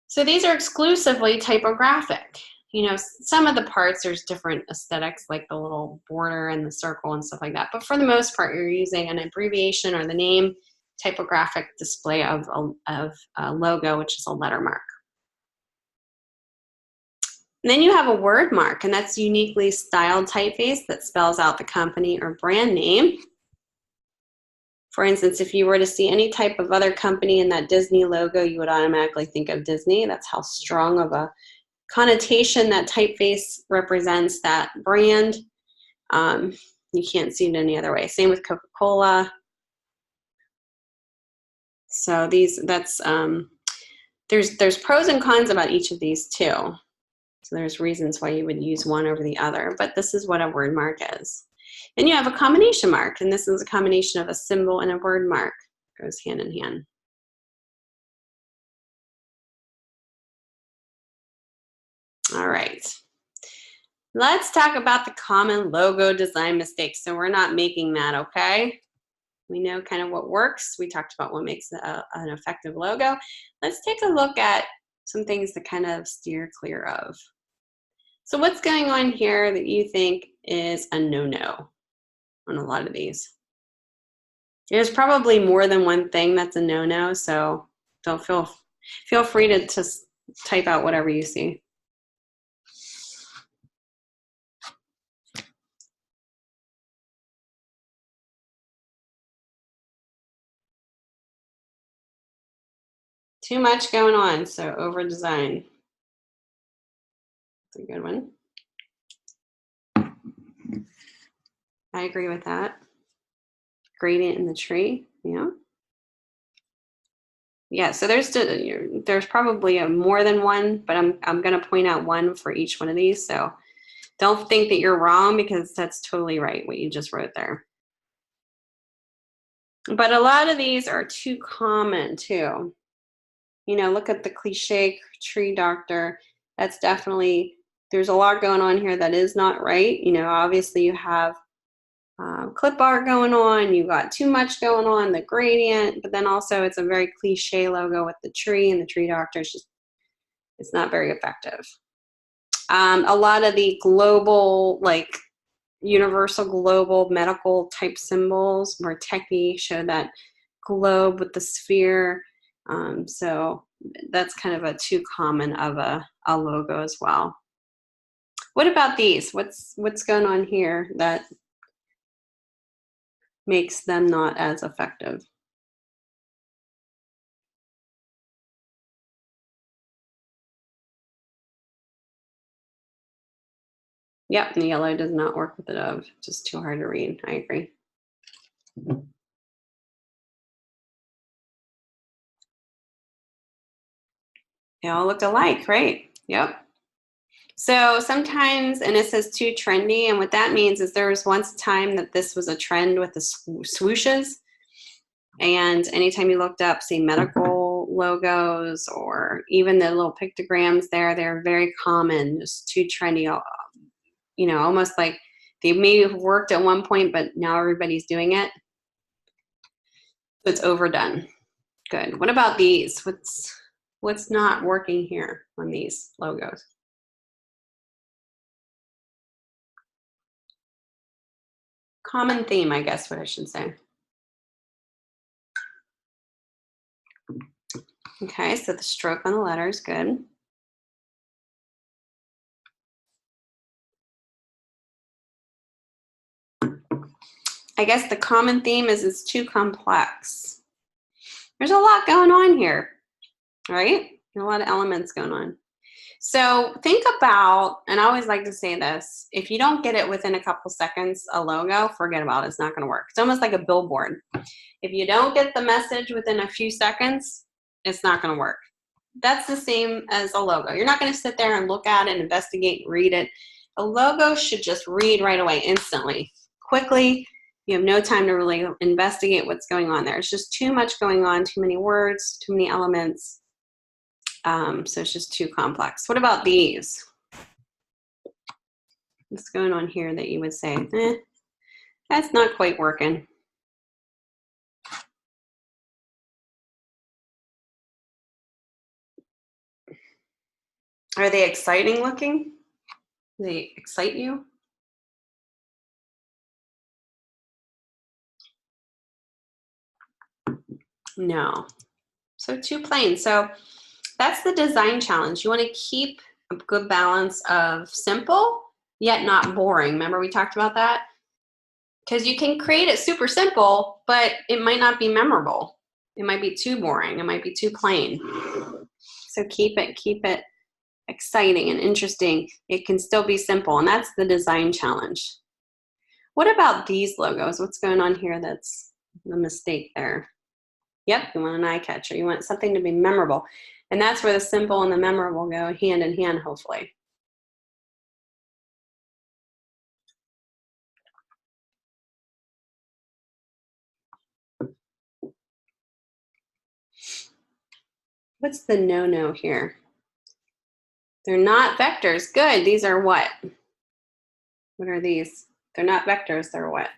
So these are exclusively typographic. You know, some of the parts, there's different aesthetics, like the little border and the circle and stuff like that. But for the most part, you're using an abbreviation or the name, typographic display of a logo, which is a letter mark. And then you have a word mark, and that's uniquely styled typeface that spells out the company or brand name. For instance, if you were to see any type of other company in that Disney logo, you would automatically think of Disney. That's how strong of a connotation that typeface represents that brand. You can't see it any other way. Same with Coca-Cola. So there's pros and cons about each of these too. So there's reasons why you would use one over the other, but this is what a word mark is. Then you have a combination mark, and this is a combination of a symbol and a word mark. It goes hand in hand. All right. Let's talk about the common logo design mistakes. So we're not making that, okay? We know kind of what works. We talked about what makes an effective logo. Let's take a look at some things to kind of steer clear of. So what's going on here that you think is a no-no on a lot of these? There's probably more than one thing that's a no-no, so don't feel free to just type out whatever you see. Too much going on, so over design. That's a good one. I agree with that. Gradient in the tree, yeah. Yeah, so there's probably more than one, but I'm going to point out one for each one of these. So don't think that you're wrong, because that's totally right what you just wrote there. But a lot of these are too common too. You know, look at the cliche tree doctor. That's definitely, there's a lot going on here that is not right. You know, obviously you have clip art going on, you've got too much going on, the gradient, but then also it's a very cliche logo with the tree, and the tree doctor is just, it's not very effective. A lot of the global, like universal global medical type symbols, more techie, show that globe with the sphere. So that's kind of a too common of a logo as well. What about these? What's going on here that makes them not as effective? Yep, and the yellow does not work with the dove. Just too hard to read. I agree. They all look alike, right? Yep. So sometimes, and it says too trendy, and what that means is there was once a time that this was a trend with the swooshes, and anytime you looked up, say, medical logos or even the little pictograms there, they're very common, just too trendy, you know, almost like they maybe have worked at one point, but now everybody's doing it. So it's overdone. Good. What about these? What's not working here on these logos? Common theme, I guess what I should say. Okay, so the stroke on the letter is good. I guess the common theme is it's too complex. There's a lot going on here, right? A lot of elements going on. So think about, and I always like to say this, if you don't get it within a couple seconds, a logo, forget about it. It's not going to work. It's almost like a billboard. If you don't get the message within a few seconds, it's not going to work. That's the same as a logo. You're not going to sit there and look at it, investigate, read it. A logo should just read right away, instantly, quickly. You have no time to really investigate what's going on there. It's just too much going on, too many words, too many elements. So it's just too complex. What about these? What's going on here that you would say, that's not quite working? Are they exciting looking? Do they excite you? No. So too plain. So that's the design challenge. You want to keep a good balance of simple yet not boring. Remember we talked about that? Because you can create it super simple, but it might not be memorable. It might be too boring. It might be too plain. So keep it exciting and interesting. It can still be simple, and that's the design challenge. What about these logos? What's going on here that's a mistake there? Yep, you want an eye catcher. You want something to be memorable. And that's where the simple and the memorable go hand in hand, hopefully. What's the no-no here? They're not vectors. Good. These are what? What are these? They're not vectors. They're what?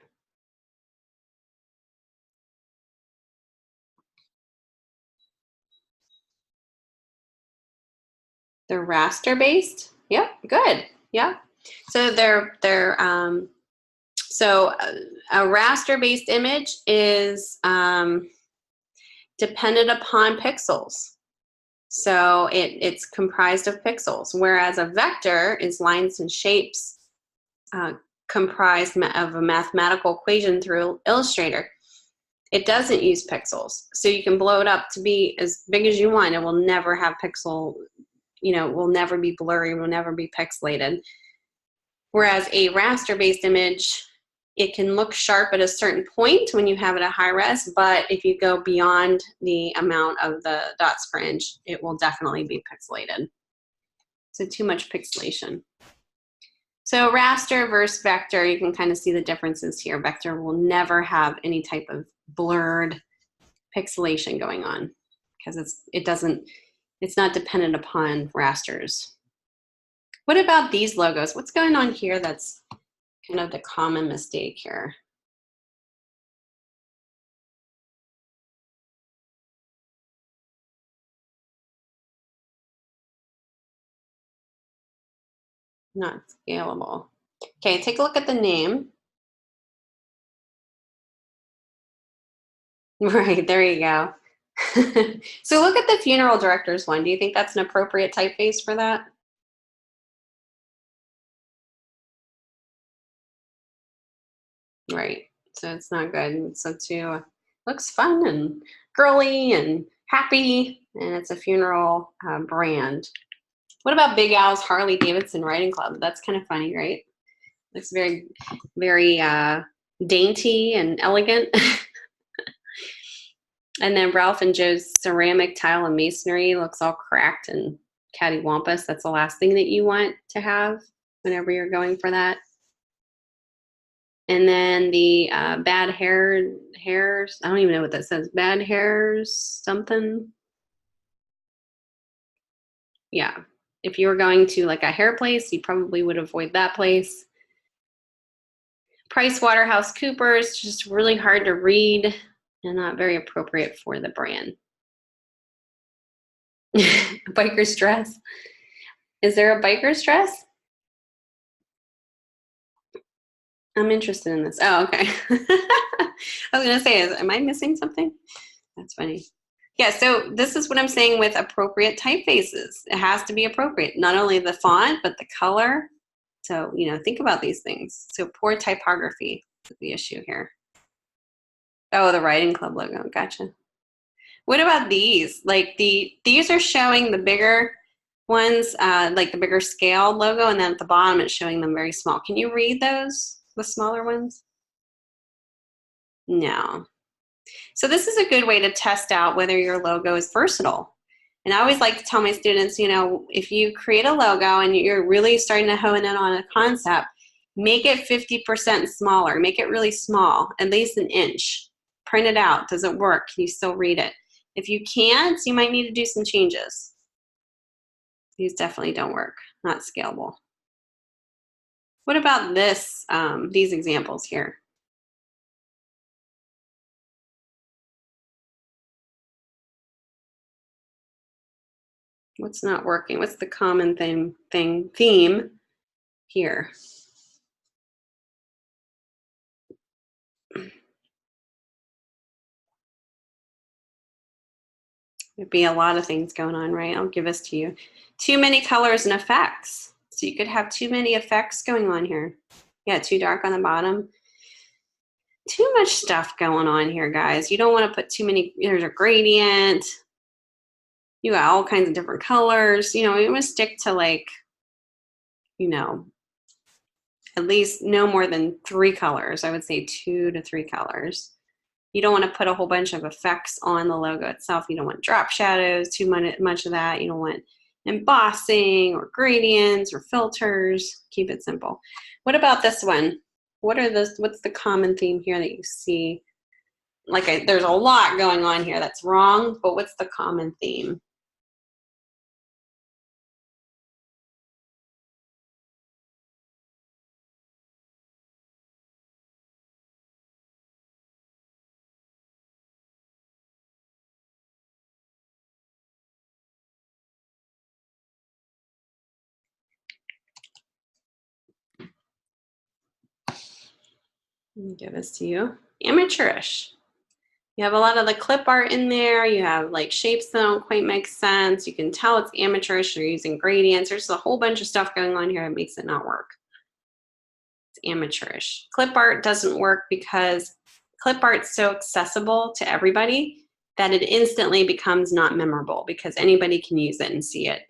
They're raster based. Yep. Good. Yeah. So so a raster based image is dependent upon pixels. So it's comprised of pixels, whereas a vector is lines and shapes comprised of a mathematical equation through Illustrator. It doesn't use pixels. So you can blow it up to be as big as you want. It will never have pixel, it will never be blurry, it will never be pixelated. Whereas a raster-based image, it can look sharp at a certain point when you have it at high res, but if you go beyond the amount of the dots per inch, it will definitely be pixelated. So too much pixelation. So raster versus vector, you can kind of see the differences here. Vector will never have any type of blurred pixelation going on because it's not dependent upon rasters. What about these logos? What's going on here that's kind of the common mistake here? Not scalable. Okay, take a look at the name. Right, there you go. So look at the funeral director's one. Do you think that's an appropriate typeface for that? Right, so it's not good. So too, looks fun and girly and happy, and it's a funeral brand. What about Big Al's Harley Davidson Riding Club? That's kind of funny, right? Looks very, very dainty and elegant. And then Ralph and Joe's ceramic tile and masonry looks all cracked and cattywampus. That's the last thing that you want to have whenever you're going for that. And then the bad hairs, I don't even know what that says. Bad hairs, something. Yeah. If you were going to like a hair place, you probably would avoid that place. Price Waterhouse Coopers, just really hard to read and not very appropriate for the brand. Biker's dress. Is there a biker's dress? I'm interested in this. Oh, okay. I was gonna say, am I missing something? That's funny. Yeah, so this is what I'm saying with appropriate typefaces. It has to be appropriate. Not only the font, but the color. So, think about these things. So poor typography is the issue here. Oh, the Writing Club logo, gotcha. What about these? Like these are showing the bigger ones, like the bigger scale logo, and then at the bottom it's showing them very small. Can you read those, the smaller ones? No. So this is a good way to test out whether your logo is versatile. And I always like to tell my students, if you create a logo and you're really starting to hone in on a concept, Make it 50% smaller. Make it really small, at least an inch. Print it out. Does it work? Can you still read it? If you can't, you might need to do some changes. These definitely don't work. Not scalable. What about this? These examples here. What's not working? What's the common theme here? There'd be a lot of things going on, right? I'll give this to you. Too many colors and effects. So you could have too many effects going on here. Yeah, too dark on the bottom. Too much stuff going on here, guys. You don't want to put too many, there's a gradient. You got all kinds of different colors. You know, you want to stick to like, you know, at least no more than 3 colors. I would say 2 to 3 colors. You don't want to put a whole bunch of effects on the logo itself. You don't want drop shadows, too much of that. You don't want embossing or gradients or filters. Keep it simple. What about this one? What's the common theme here that you see? Like there's a lot going on here that's wrong, but what's the common theme? Let me give this to you. Amateurish. You have a lot of the clip art in there. You have like shapes that don't quite make sense. You can tell it's amateurish. You're using gradients. There's a whole bunch of stuff going on here that makes it not work. It's amateurish. Clip art doesn't work because clip art's so accessible to everybody that it instantly becomes not memorable because anybody can use it and see it.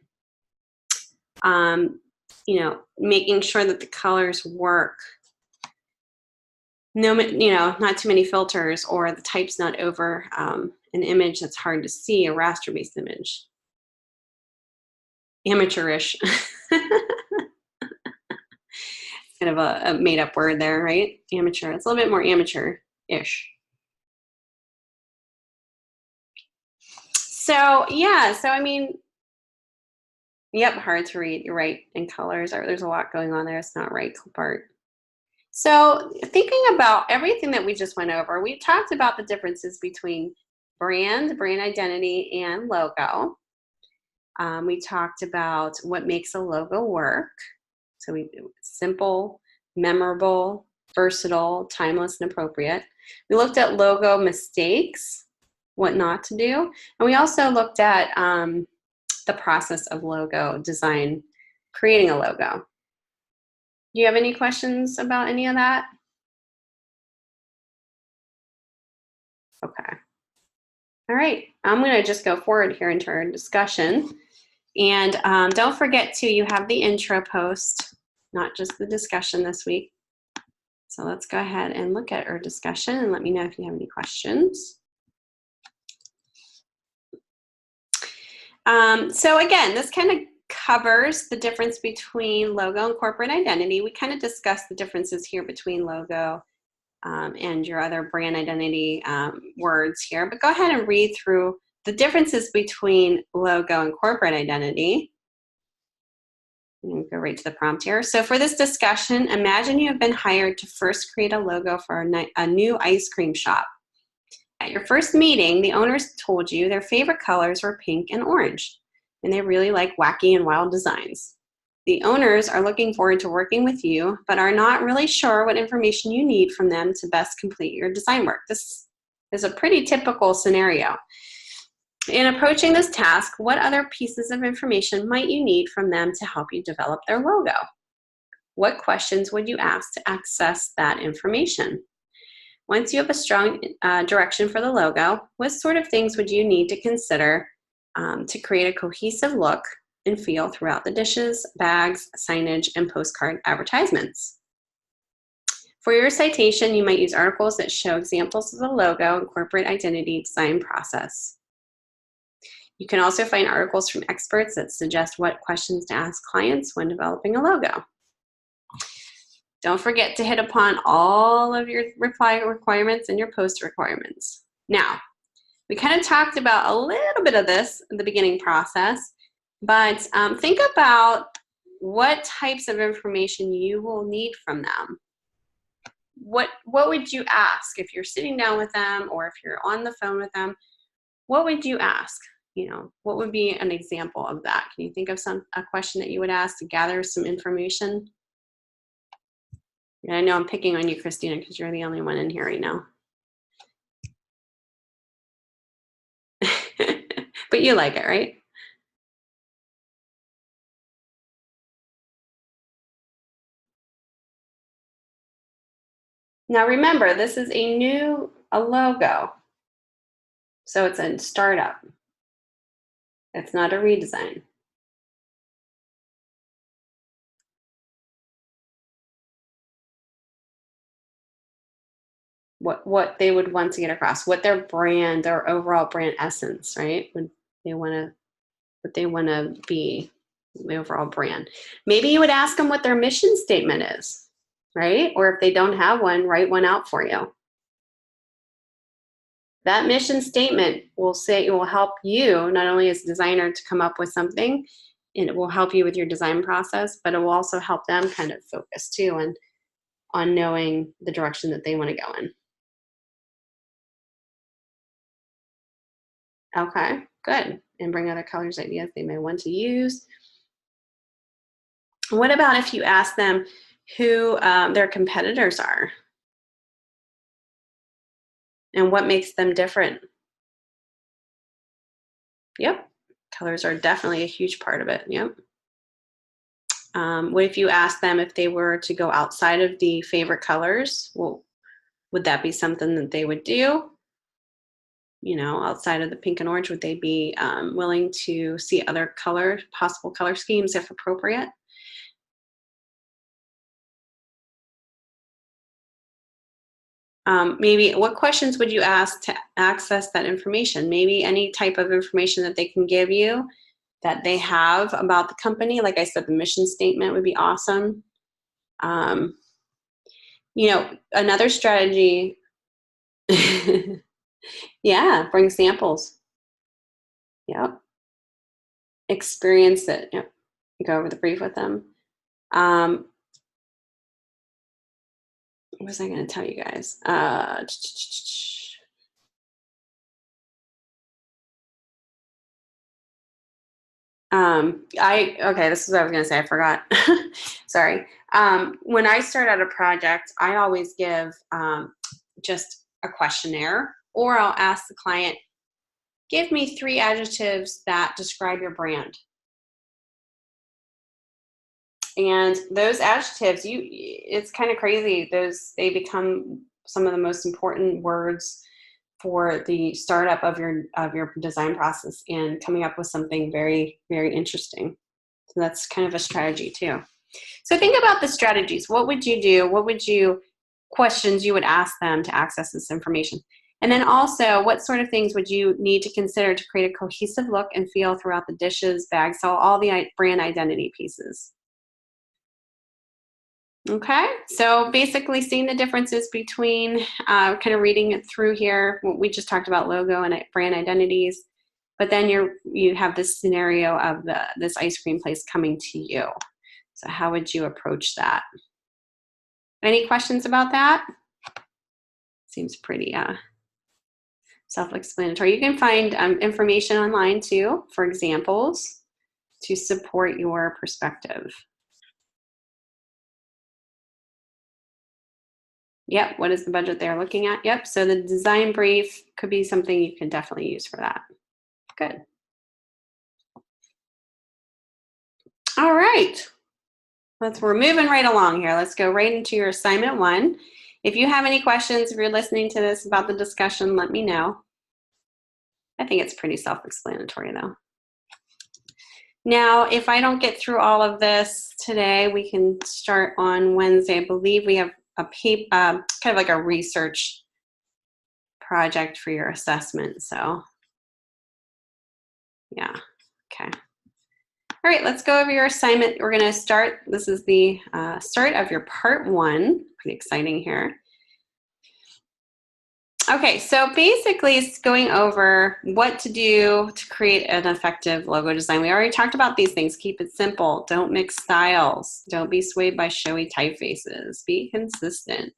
You know, making sure that the colors work. No, you know, not too many filters, or the type's not over an image that's hard to see, a raster-based image. Amateurish. Kind of a made-up word there, right? Amateur. It's a little bit more amateur-ish. So yeah, so I mean, yep, hard to read. You're right. And colors there's a lot going on there. It's not right. Clip art. So thinking about everything that we just went over, we talked about the differences between brand identity, and logo. We talked about what makes a logo work. So simple, memorable, versatile, timeless, and appropriate. We looked at logo mistakes, what not to do. And we also looked at the process of logo design, creating a logo. Do you have any questions about any of that? Okay. All right. I'm going to just go forward here into our discussion. And don't forget to, you have the intro post, not just the discussion this week. So let's go ahead and look at our discussion and let me know if you have any questions. So again, this kind of covers the difference between logo and corporate identity. We kind of discussed the differences here between logo and your other brand identity words here, but go ahead and read through the differences between logo and corporate identity. And go right to the prompt here. So for this discussion, imagine you have been hired to first create a logo for a new ice cream shop. At your first meeting, the owners told you their favorite colors were pink and orange, and they really like wacky and wild designs. The owners are looking forward to working with you, but are not really sure what information you need from them to best complete your design work. This is a pretty typical scenario. In approaching this task, what other pieces of information might you need from them to help you develop their logo? What questions would you ask to access that information? Once you have a strong direction for the logo, what sort of things would you need to consider to create a cohesive look and feel throughout the dishes, bags, signage, and postcard advertisements? For your citation, you might use articles that show examples of the logo and corporate identity design process. You can also find articles from experts that suggest what questions to ask clients when developing a logo. Don't forget to hit upon all of your reply requirements and your post requirements. Now, we kind of talked about a little bit of this in the beginning process, but think about what types of information you will need from them. What would you ask if you're sitting down with them or if you're on the phone with them? What would you ask? You know, what would be an example of that? Can you think of a question that you would ask to gather some information? And I know I'm picking on you, Christina, because you're the only one in here right now. But you like it, right? Now remember, this is a logo. So it's a startup. It's not a redesign. What they would want to get across, what their brand, their overall brand essence, right? What they want to be, the overall brand. Maybe you would ask them what their mission statement is, right? Or if they don't have one, write one out for you. That mission statement will help you not only as a designer to come up with something, and it will help you with your design process, but it will also help them kind of focus too on knowing the direction that they want to go in. Okay, good. And bring other colors ideas they may want to use. What about if you ask them who their competitors are and what makes them different? Yep, colors are definitely a huge part of it. Yep. What if you ask them if they were to go outside of the favorite colors? Well, would that be something that they would do? You know, outside of the pink and orange, would they be willing to see other possible color schemes if appropriate? Maybe what questions would you ask to access that information? Maybe any type of information that they can give you that they have about the company. Like I said, the mission statement would be awesome. You know, another strategy, yeah, bring samples. Yep. Experience it. Yep. Go over the brief with them. What was I going to tell you guys? Okay, this is what I was going to say. I forgot. Sorry. When I start out a project, I always give just a questionnaire, or I'll ask the client, give me 3 adjectives that describe your brand. And those adjectives, it's kind of crazy. They become some of the most important words for the startup of your design process and coming up with something very, very interesting. So that's kind of a strategy too. So think about the strategies. What would you do? Questions you would ask them to access this information? And then also, what sort of things would you need to consider to create a cohesive look and feel throughout the dishes, bags, so all the brand identity pieces? Okay, so basically seeing the differences between, kind of reading it through here, we just talked about logo and brand identities, but then you have this scenario of this ice cream place coming to you. So how would you approach that? Any questions about that? Seems pretty self-explanatory. You can find information online too for examples to support your perspective. Yep, what is the budget they're looking at? Yep, so the design brief could be something you can definitely use for that. Good. All right, we're moving right along here. Let's go right into your assignment 1. If you have any questions, if you're listening to this about the discussion, let me know. I think it's pretty self-explanatory though. Now, if I don't get through all of this today, we can start on Wednesday. I believe we have a paper, kind of like a research project for your assessment. So, yeah, okay. All right, let's go over your assignment. We're gonna start, this is the start of your part 1. Pretty exciting here. Okay, so basically it's going over what to do to create an effective logo design. We already talked about these things. Keep it simple. Don't mix styles. Don't be swayed by showy typefaces. Be consistent.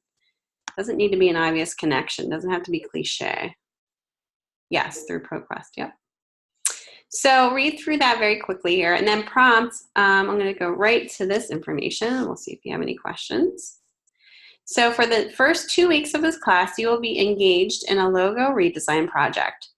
Doesn't need to be an obvious connection. Doesn't have to be cliche. Yes, through ProQuest, yep. So read through that very quickly here, and then prompts. I'm going to go right to this information, and we'll see if you have any questions. So for the first 2 weeks of this class, you will be engaged in a logo redesign project.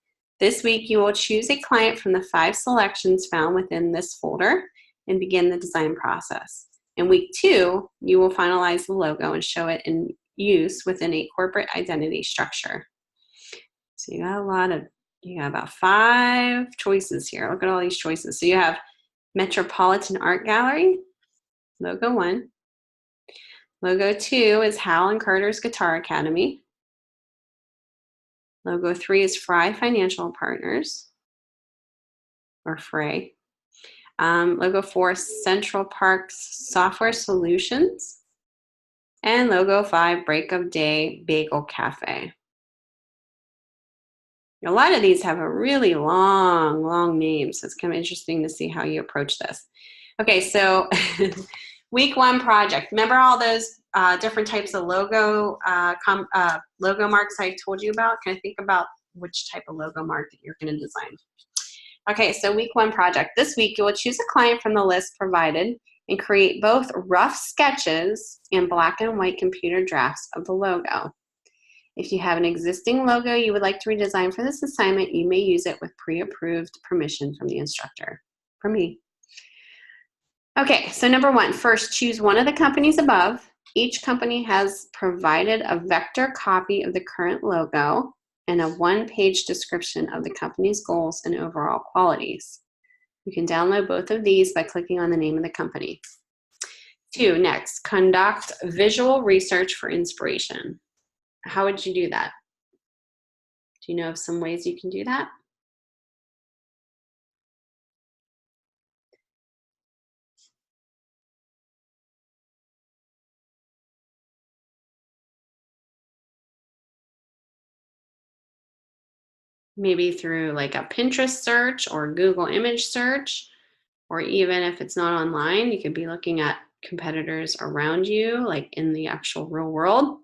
This week, you will choose a client from the 5 selections found within this folder and begin the design process. In week 2, you will finalize the logo and show it in use within a corporate identity structure. So you got about 5 choices here. Look at all these choices. So you have Metropolitan Art Gallery, logo 1. Logo 2 is Hal and Carter's Guitar Academy. Logo 3 is Fry Financial Partners, or Fray. Logo 4 is Central Parks Software Solutions. And logo 5, Break of Day Bagel Cafe. A lot of these have a really long name, so it's kind of interesting to see how you approach this. Okay, so week 1 project. Remember all those different types of logo marks I told you about? Kind of think about which type of logo mark that you're going to design. Okay, so week 1 project. This week, you will choose a client from the list provided and create both rough sketches and black and white computer drafts of the logo. If you have an existing logo you would like to redesign for this assignment, you may use it with pre-approved permission from the instructor, from me. Okay, so number 1, first choose one of the companies above. Each company has provided a vector copy of the current logo and a 1-page description of the company's goals and overall qualities. You can download both of these by clicking on the name of the company. 2, next, conduct visual research for inspiration. How would you do that? Do you know of some ways you can do that? Maybe through like a Pinterest search or Google image search, or even if it's not online, you could be looking at competitors around you, like in the actual real world.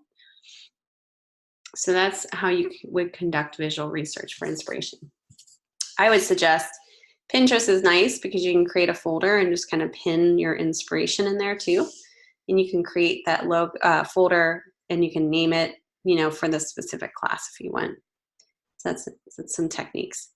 So that's how you would conduct visual research for inspiration. I would suggest Pinterest is nice because you can create a folder and just kind of pin your inspiration in there too. And you can create that folder and you can name it, for the specific class if you want. So that's some techniques.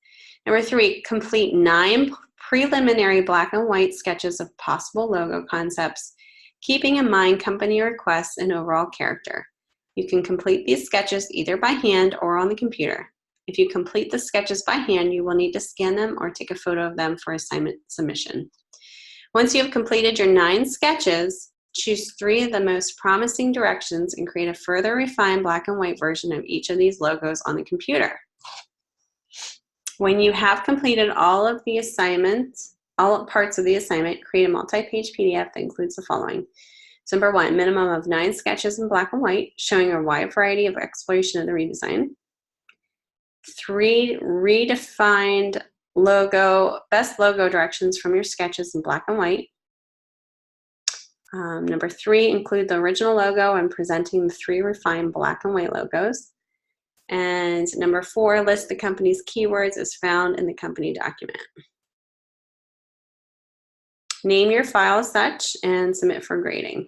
Number 3, complete 9 preliminary black and white sketches of possible logo concepts, keeping in mind company requests and overall character. You can complete these sketches either by hand or on the computer. If you complete the sketches by hand, you will need to scan them or take a photo of them for assignment submission. Once you have completed your 9 sketches, choose 3 of the most promising directions and create a further refined black and white version of each of these logos on the computer. When you have completed all parts of the assignment, create a multi-page PDF that includes the following. So number 1, minimum of 9 sketches in black and white, showing a wide variety of exploration of the redesign. 3, redefined best logo directions from your sketches in black and white. Number 3, include the original logo and presenting the 3 refined black and white logos. And number 4, list the company's keywords as found in the company document. Name your file as such and submit for grading.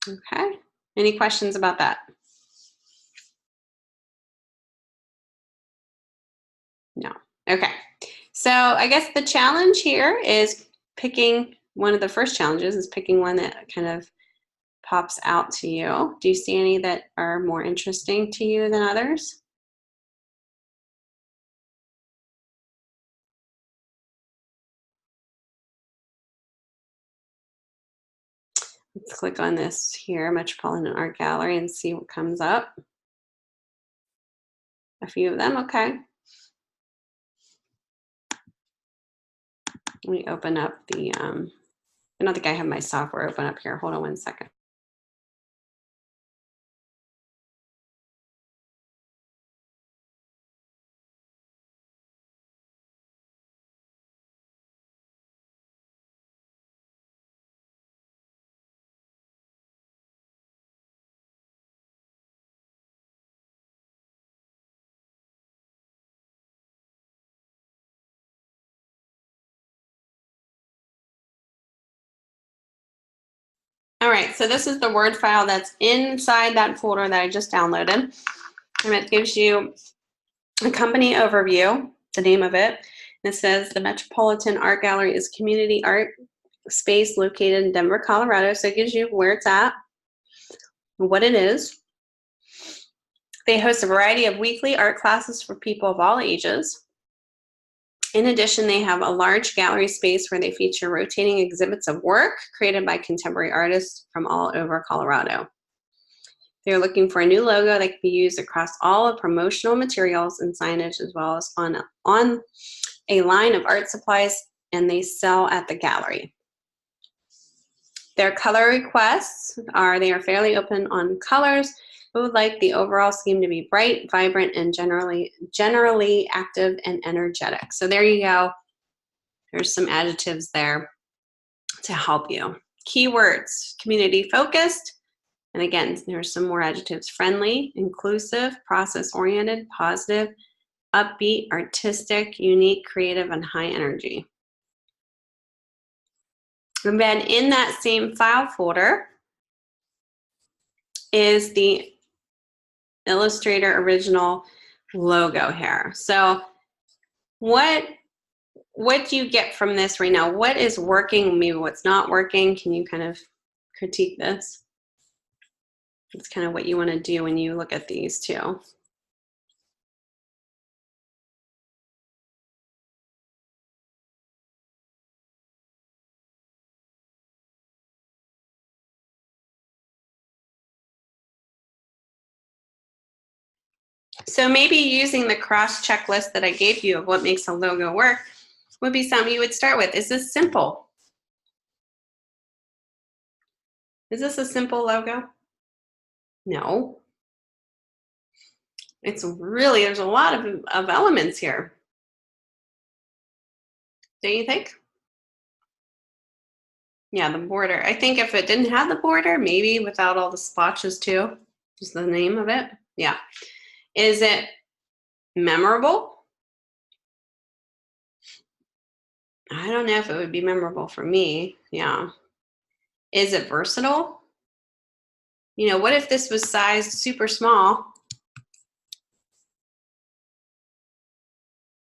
Okay, any questions about that? No. Okay, so I guess the challenge here is picking, one of the first challenges is picking one that kind of pops out to you. Do you see any that are more interesting to you than others? Let's click on this here, Metropolitan Art Gallery, and see what comes up. A few of them, okay. Let me open up the, I don't think I have my software open up here. Hold on one second. All right, so this is the Word file that's inside that folder that I just downloaded. And it gives you a company overview, the name of it. And it says the Metropolitan Art Gallery is a community art space located in Denver, Colorado. So it gives you where it's at, what it is. They host a variety of weekly art classes for people of all ages. In addition, they have a large gallery space where they feature rotating exhibits of work created by contemporary artists from all over Colorado. They're looking for a new logo that can be used across all of promotional materials and signage, as well as on a line of art supplies, and they sell at the gallery. Their color requests they are fairly open on colors, but would like the overall scheme to be bright, vibrant, and generally active and energetic. So there you go. There's some adjectives there to help you. Keywords: community focused. And again, there's some more adjectives: friendly, inclusive, process-oriented, positive, upbeat, artistic, unique, creative, and high energy. And then in that same file folder is the Illustrator original logo here. So what do you get from this right now? What is working, maybe what's not working? Can you kind of critique this? It's kind of what you want to do when you look at these two. So maybe using the cross checklist that I gave you of what makes a logo work would be something you would start with. Is this simple? Is this a simple logo? No. It's really, there's a lot of elements here. Don't you think? Yeah, the border. I think if it didn't have the border, maybe without all the splotches too, just the name of it. Yeah. Is it memorable? I don't know if it would be memorable for me. Yeah. Is it versatile? You know, what if this was sized super small?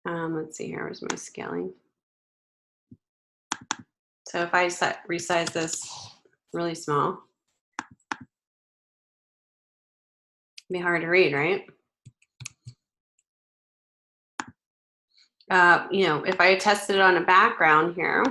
Let's see here, where's my scaling? So if I resize this really small, it'd be hard to read, right? You know, if I tested it on a background here,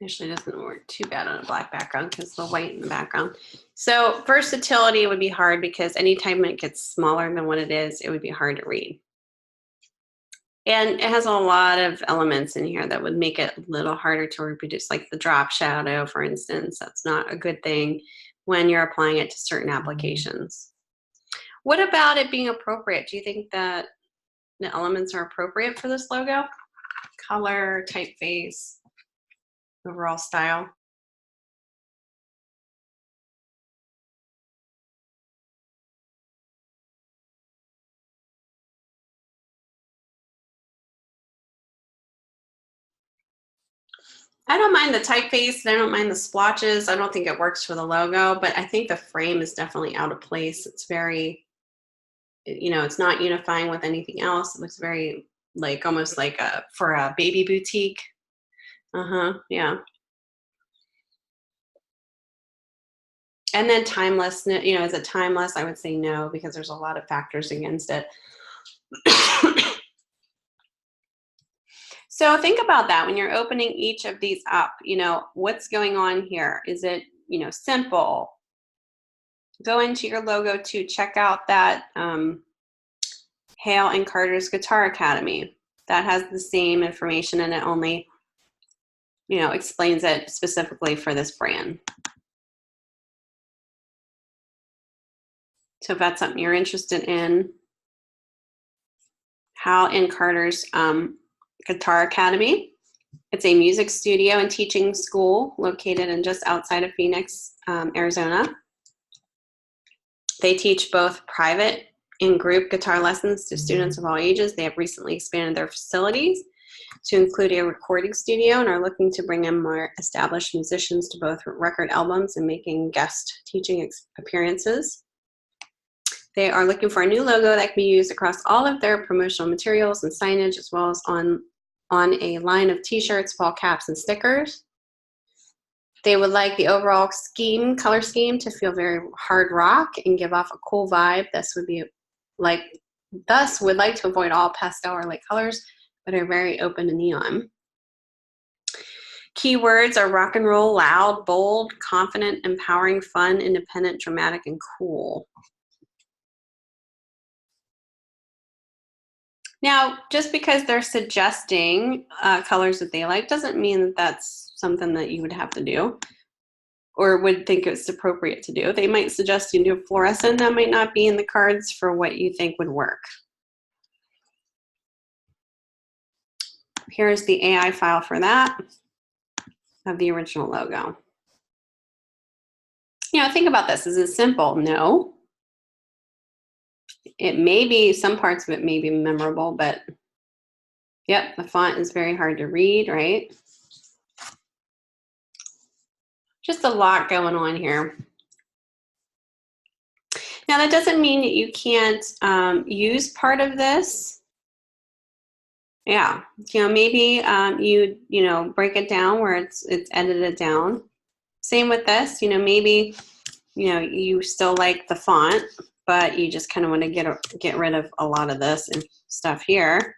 actually doesn't work too bad on a black background because the white in the background. So versatility would be hard because anytime it gets smaller than what it is, it would be hard to read. And it has a lot of elements in here that would make it a little harder to reproduce, like the drop shadow, for instance. That's not a good thing when you're applying it to certain applications. What about it being appropriate? Do you think that the elements are appropriate for this logo? Color, typeface, overall style. I don't mind the typeface. I don't mind the splotches. I don't think it works for the logo, but I think the frame is definitely out of place. It's very, you know, it's not unifying with anything else. It looks very like almost like for a baby boutique. Yeah. And then timeless, you know, is it timeless? I would say no, because there's a lot of factors against it. So think about that when you're opening each of these up, you know, what's going on here? Is it, you know, simple? go into your logo to check out that Hale and Carter's Guitar Academy. That has the same information, and it only, you know, explains it specifically for this brand. So if that's something you're interested in, Hale and Carter's Guitar Academy. It's a music studio and teaching school located in just outside of Phoenix, Arizona. They teach both private and group guitar lessons to students of all ages. They have recently expanded their facilities to include a recording studio and are looking to bring in more established musicians to both record albums and making guest teaching appearances. They are looking for a new logo that can be used across all of their promotional materials and signage, as well as on a line of t-shirts, ball caps, and stickers. They would like the overall color scheme to feel very hard rock and give off a cool vibe. Thus would like to avoid all pastel or light colors, but are very open to neon. Keywords are rock and roll, loud, bold, confident, empowering, fun, independent, dramatic, and cool. Now, just because they're suggesting colors that they like doesn't mean that that's something that you would have to do or would think it's appropriate to do. They might suggest you do fluorescent. That might not be in the cards for what you think would work. Here's the AI file for that of the original logo. You know, think about this. Is it simple? No. It may be, some parts of it may be memorable, but yep, the font is very hard to read, right? Just a lot going on here. Now, that doesn't mean that you can't use part of this. Yeah, you know, maybe you know, break it down where it's edited down. Same with this, you know, maybe, you know, you still like the font, but you just kind of want to get rid of a lot of this and stuff here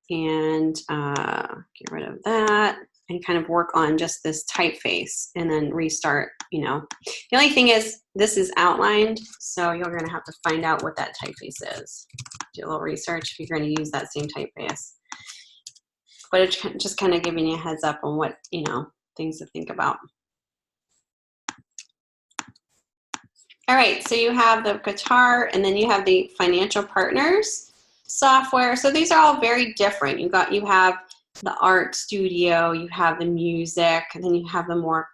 and get rid of that and kind of work on just this typeface and then restart, you know. The only thing is this is outlined, so you're going to have to find out what that typeface is. Do a little research if you're going to use that same typeface. But it's just kind of giving you a heads up on what, you know, things to think about. All right, so you have the guitar and then you have the financial partners software. So these are all very different. You have the art studio, you have the music, and then you have the more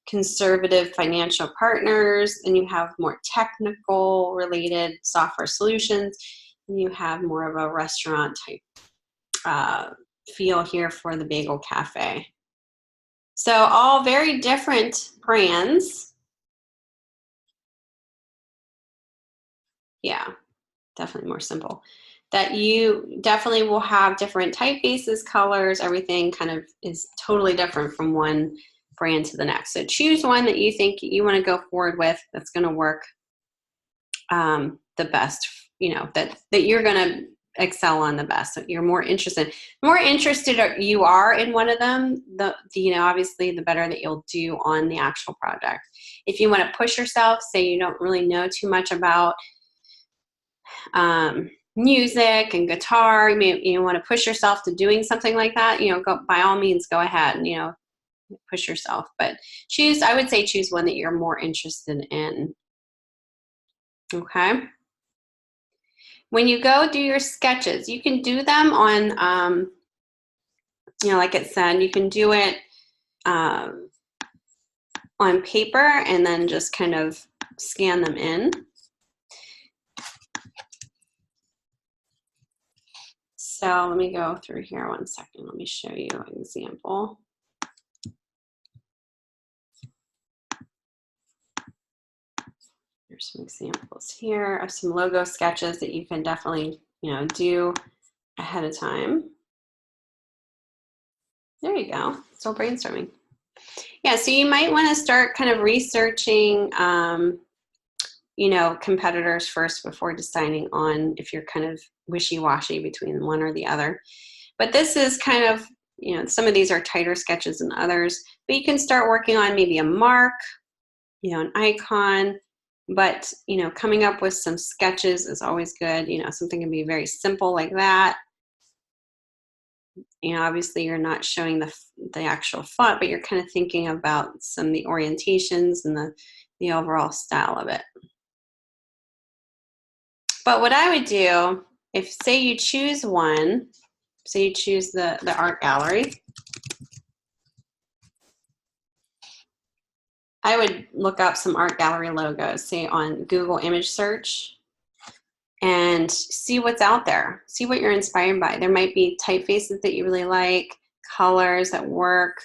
conservative financial partners, and you have more technical related software solutions, and you have more of a restaurant type feel here for the Bagel Cafe. So all very different brands. Yeah, definitely more simple. That you definitely will have different typefaces, colors, everything kind of is totally different from one brand to the next. So choose one that you think you want to go forward with that's going to work the best, you know, that you're going to excel on the best. So you're more interested you are in one of them, you know, obviously the better that you'll do on the actual project. If you want to push yourself, say you don't really know too much about music and guitar, you want to push yourself to doing something like that, you know, by all means go ahead and, you know, push yourself, but I would say choose one that you're more interested in. Okay. When you go do your sketches, you can do them on, you know, like it said, you can do it on paper and then just kind of scan them in. So let me go through here one second. Let me show you an example. There's some examples here of some logo sketches that you can definitely, you know, do ahead of time. There you go. Still brainstorming. Yeah, so you might want to start kind of researching, you know, competitors first before deciding on if you're kind of wishy-washy between one or the other. But this is kind of, you know, some of these are tighter sketches than others, but you can start working on maybe a mark, you know, an icon, But, you know, coming up with some sketches is always good. You know, something can be very simple like that. You know, obviously you're not showing the actual font, but you're kind of thinking about some of the orientations and the overall style of it. But what I would do, if say you choose one, say you choose the art gallery, I would look up some art gallery logos, say on Google image search, and see what's out there. See what you're inspired by. There might be typefaces that you really like, colors that work,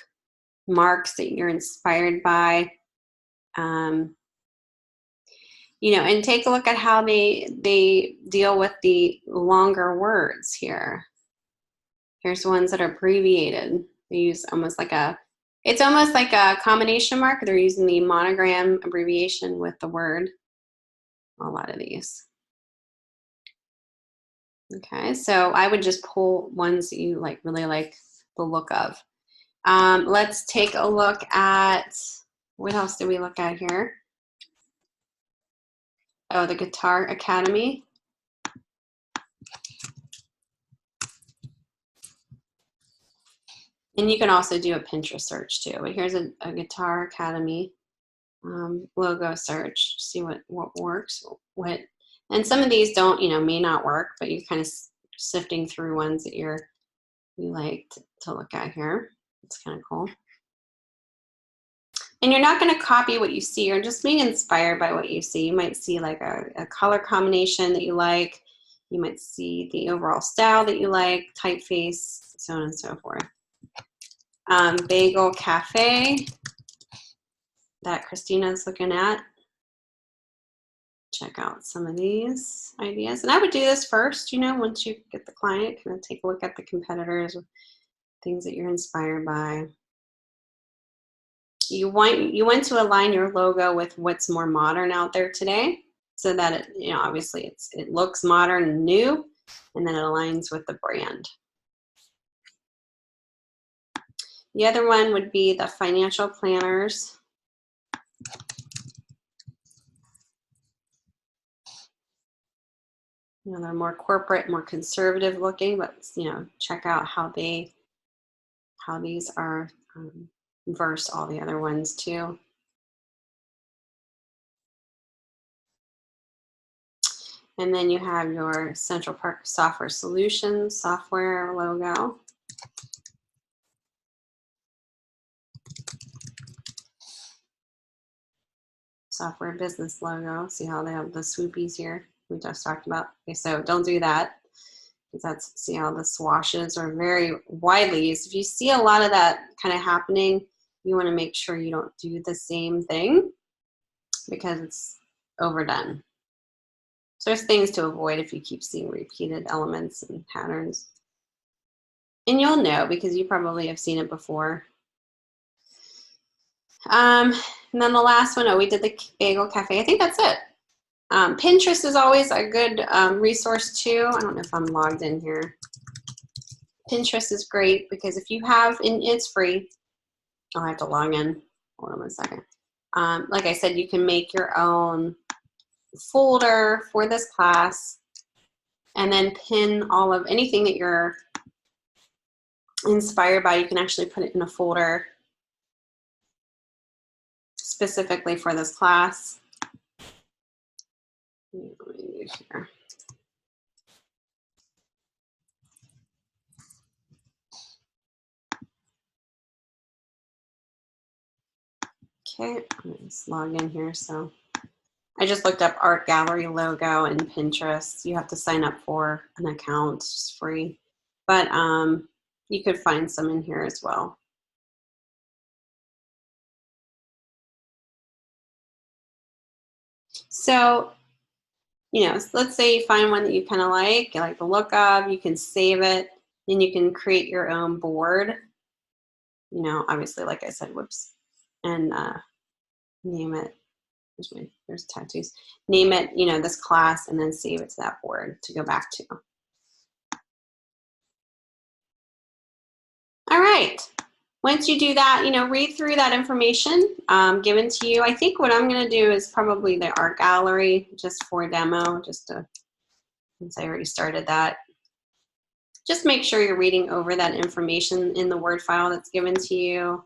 marks that you're inspired by. You know, and take a look at how they deal with the longer words here. Here's ones that are abbreviated. They use almost like it's almost like a combination mark. They're using the monogram abbreviation with the word. A lot of these. Okay, so I would just pull ones that you like, really like the look of. Let's take a look at, what else did we look at here? Oh, the Guitar Academy. And you can also do a Pinterest search too. But here's a Guitar Academy logo search. See what works. And some of these don't, you know, may not work, but you're kind of sifting through ones that you like to look at here. It's kind of cool. And you're not going to copy what you see. You're just being inspired by what you see. You might see like a color combination that you like. You might see the overall style that you like, typeface, so on and so forth. Bagel Cafe that Christina's looking at. Check out some of these ideas. And I would do this first, you know, once you get the client, kind of take a look at the competitors, things that you're inspired by. You want to align your logo with what's more modern out there today, so that it, you know, obviously it looks modern and new, and then it aligns with the brand. The other one would be the financial planners. You know, they're more corporate, more conservative looking, but, you know, check out how these are versus all the other ones too. And then you have your Central Park Software Solutions software logo. Software business logo. See how they have the swoopies here we just talked about. Okay, so don't do that, because that's, see how the swashes are very widely used. If you see a lot of that kind of happening, you want to make sure you don't do the same thing, because it's overdone. So there's things to avoid if you keep seeing repeated elements and patterns. And you'll know, because you probably have seen it before. And then the last one, we did the Bagel Cafe. I think that's it. Pinterest is always a good resource too. I don't know if I'm logged in here. Pinterest is great, because if you have, and it's free. I'll have to log in. Hold on one second. Like I said, you can make your own folder for this class, and then pin all of anything that you're inspired by. You can actually put it in a folder specifically for this class. Let me do here. Okay, let's log in here. So I just looked up art gallery logo and Pinterest. You have to sign up for an account, it's free, but you could find some in here as well. So, you know, let's say you find one that you kind of like the look of, you can save it, and you can create your own board. You know, obviously, like I said, whoops, and name it. There's tattoos. Name it, you know, this class, and then save it to that board to go back to. All right. Once you do that, you know, read through that information given to you. I think what I'm going to do is probably the art gallery just for demo, just to, since I already started that. Just make sure you're reading over that information in the Word file that's given to you.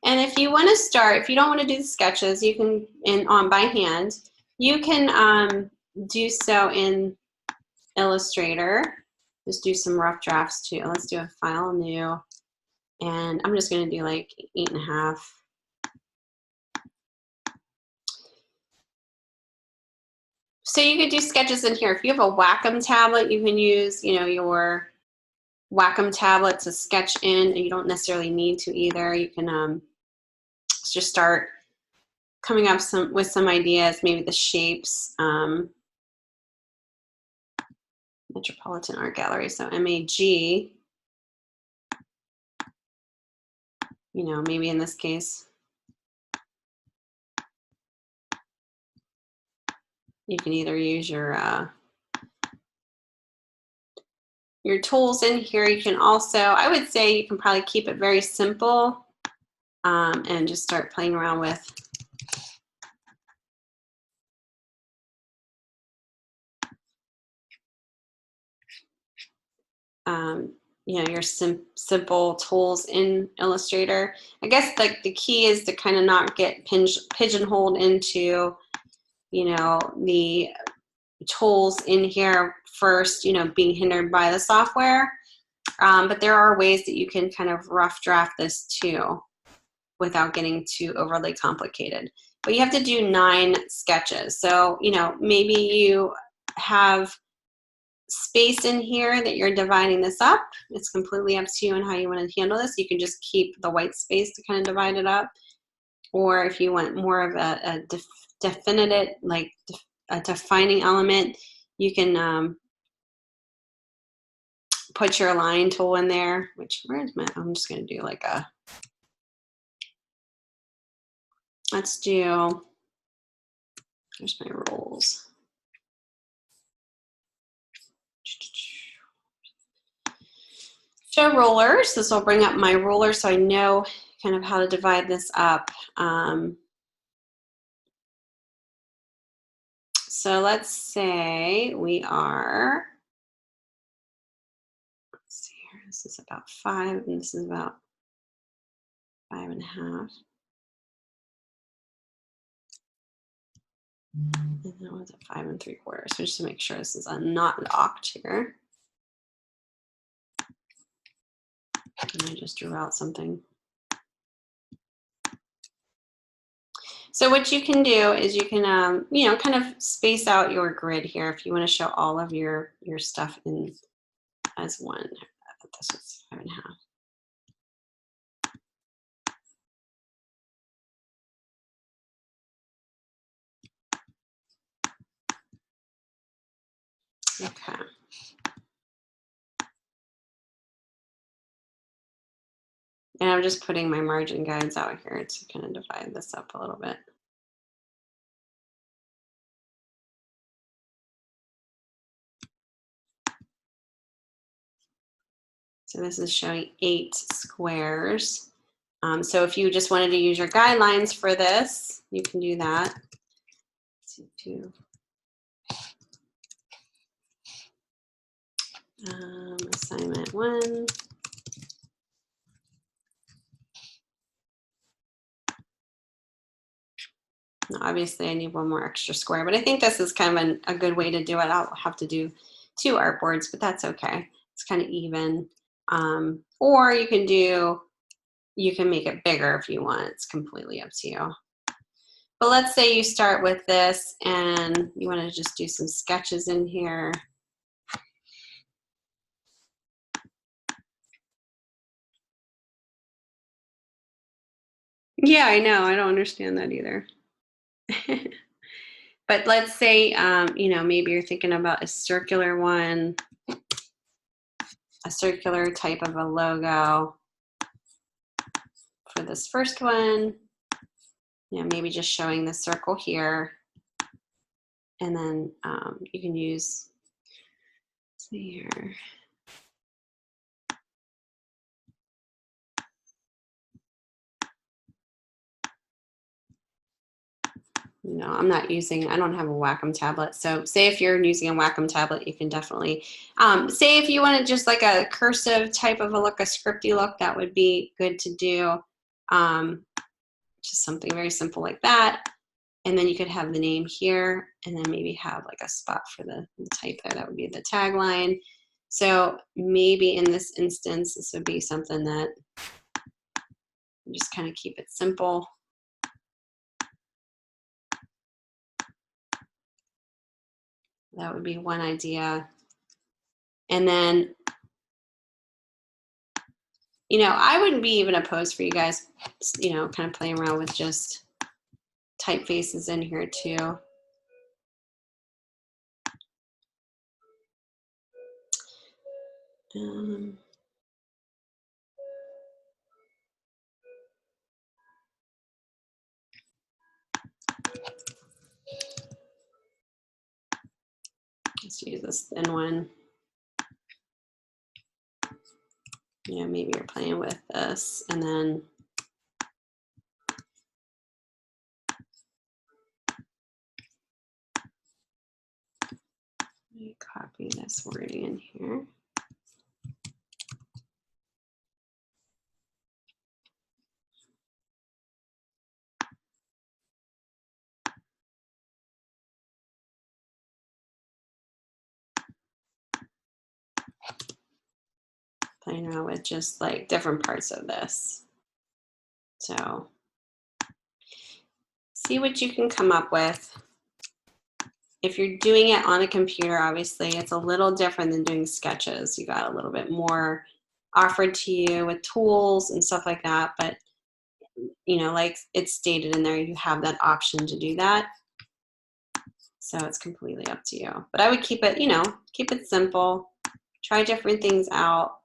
And if you want to start, if you don't want to do the sketches, you can, by hand, you can do so in Illustrator. Just do some rough drafts too. Let's do a file new. And I'm just going to do like 8.5. So you could do sketches in here. If you have a Wacom tablet, you can use, you know, your Wacom tablet to sketch in. And you don't necessarily need to either. You can just start coming up with some ideas, maybe the shapes. Metropolitan Art Gallery, so MAG. You know, maybe in this case, you can either use your tools in here. You can also, I would say you can probably keep it very simple and just start playing around with you know, your simple tools in Illustrator. I guess like the key is to kind of not get pigeonholed into, you know, the tools in here first, you know, being hindered by the software. But there are ways that you can kind of rough draft this too without getting too overly complicated. But you have to do 9 sketches. So, you know, maybe you have space in here that you're dividing this up. It's completely up to you on how you want to handle this. You can just keep the white space to kind of divide it up. Or if you want more of a definitive, like a defining element, you can put your line tool in there, which, where's my, I'm just going to do like a, let's do, here's my rules. Show rulers. This will bring up my ruler so I know kind of how to divide this up. So let's say we are, let's see here, this is about 5 and this is about 5.5. And that was at 5 3/4. So just to make sure this is not locked here. And I just drew out something. So what you can do is you can, you know, kind of space out your grid here if you want to show all of your stuff in as one. This is 5.5. Okay. And I'm just putting my margin guides out here to kind of divide this up a little bit. So this is showing 8 squares. So if you just wanted to use your guidelines for this, you can do that. Assignment 1. Now, obviously, I need one more extra square, but I think this is kind of a good way to do it. I'll have to do 2 artboards, but that's okay. It's kind of even. Or you can make it bigger if you want. It's completely up to you. But let's say you start with this and you want to just do some sketches in here. Yeah, I know. I don't understand that either. But let's say, you know, maybe you're thinking about a circular one, a circular type of a logo for this first one. You know, maybe just showing the circle here. And then you can use, let's see here. No, I'm not using, I don't have a Wacom tablet. So say if you're using a Wacom tablet, you can definitely, say if you wanted just like a cursive type of a look, a scripty look, that would be good to do. Just something very simple like that. And then you could have the name here and then maybe have like a spot for the type there. That would be the tagline. So maybe in this instance, this would be something that just kind of keep it simple. That would be one idea. And then, you know, I wouldn't be even opposed for you guys, you know, kind of playing around with just typefaces in here too. Let's use this thin one. You know, maybe you're playing with this and then let me copy this wording in here. Playing around with just like different parts of this. So see what you can come up with. If you're doing it on a computer, obviously it's a little different than doing sketches. You got a little bit more offered to you with tools and stuff like that. But, you know, like it's stated in there, you have that option to do that. So it's completely up to you. But I would keep it, you know, keep it simple. Try different things out.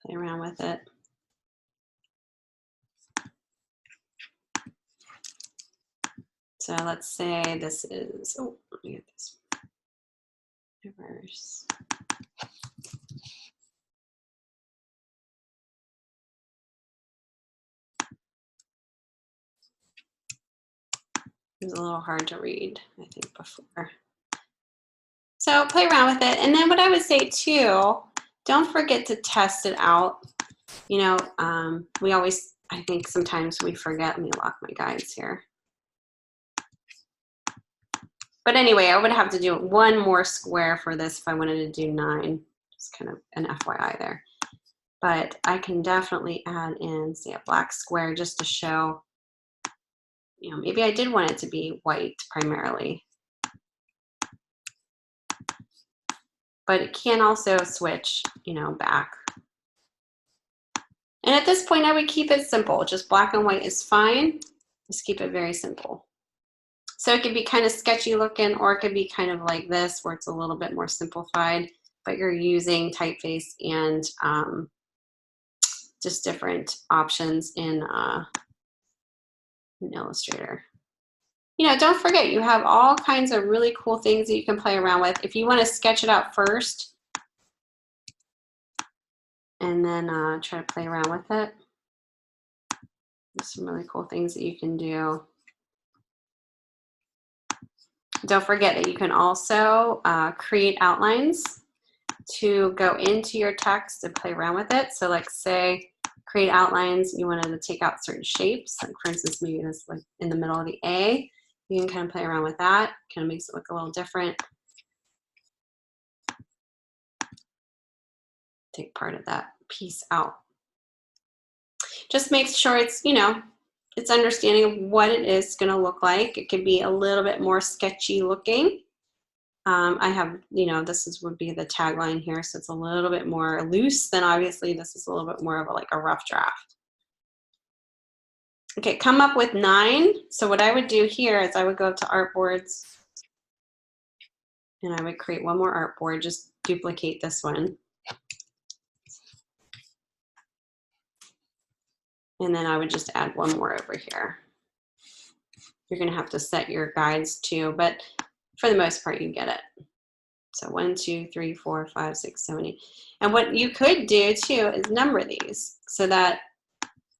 Play around with it. So let's say this is, oh, let me get this. Reverse. It was a little hard to read, I think, before. So play around with it. And then what I would say too, don't forget to test it out. You know, we always, I think sometimes we forget. Let me lock my guides here. But anyway, I would have to do one more square for this if I wanted to do 9. Just kind of an FYI there. But I can definitely add in, say, a black square just to show, you know, maybe I did want it to be white primarily. But it can also switch, you know, back. And at this point, I would keep it simple. Just black and white is fine. Just keep it very simple. So it could be kind of sketchy looking, or it could be kind of like this, where it's a little bit more simplified, but you're using typeface and just different options in Illustrator. You know, don't forget, you have all kinds of really cool things that you can play around with. If you want to sketch it out first and then try to play around with it, there's some really cool things that you can do. Don't forget that you can also create outlines to go into your text and play around with it. So like say, create outlines, you wanted to take out certain shapes. Like for instance, maybe this like in the middle of the A, you can kind of play around with that. Kind of makes it look a little different. Take part of that piece out. Just make sure it's, you know, it's understanding of what it is going to look like. It could be a little bit more sketchy looking. I have, you know, would be the tagline here, so it's a little bit more loose. Then obviously this is a little bit more of like a rough draft. Okay, come up with 9. So what I would do here is I would go up to artboards and I would create one more artboard, just duplicate this one. And then I would just add one more over here. You're gonna have to set your guides too, but for the most part, you get it. So 1, 2, 3, 4, 5, 6, 7, 8. And what you could do too is number these so that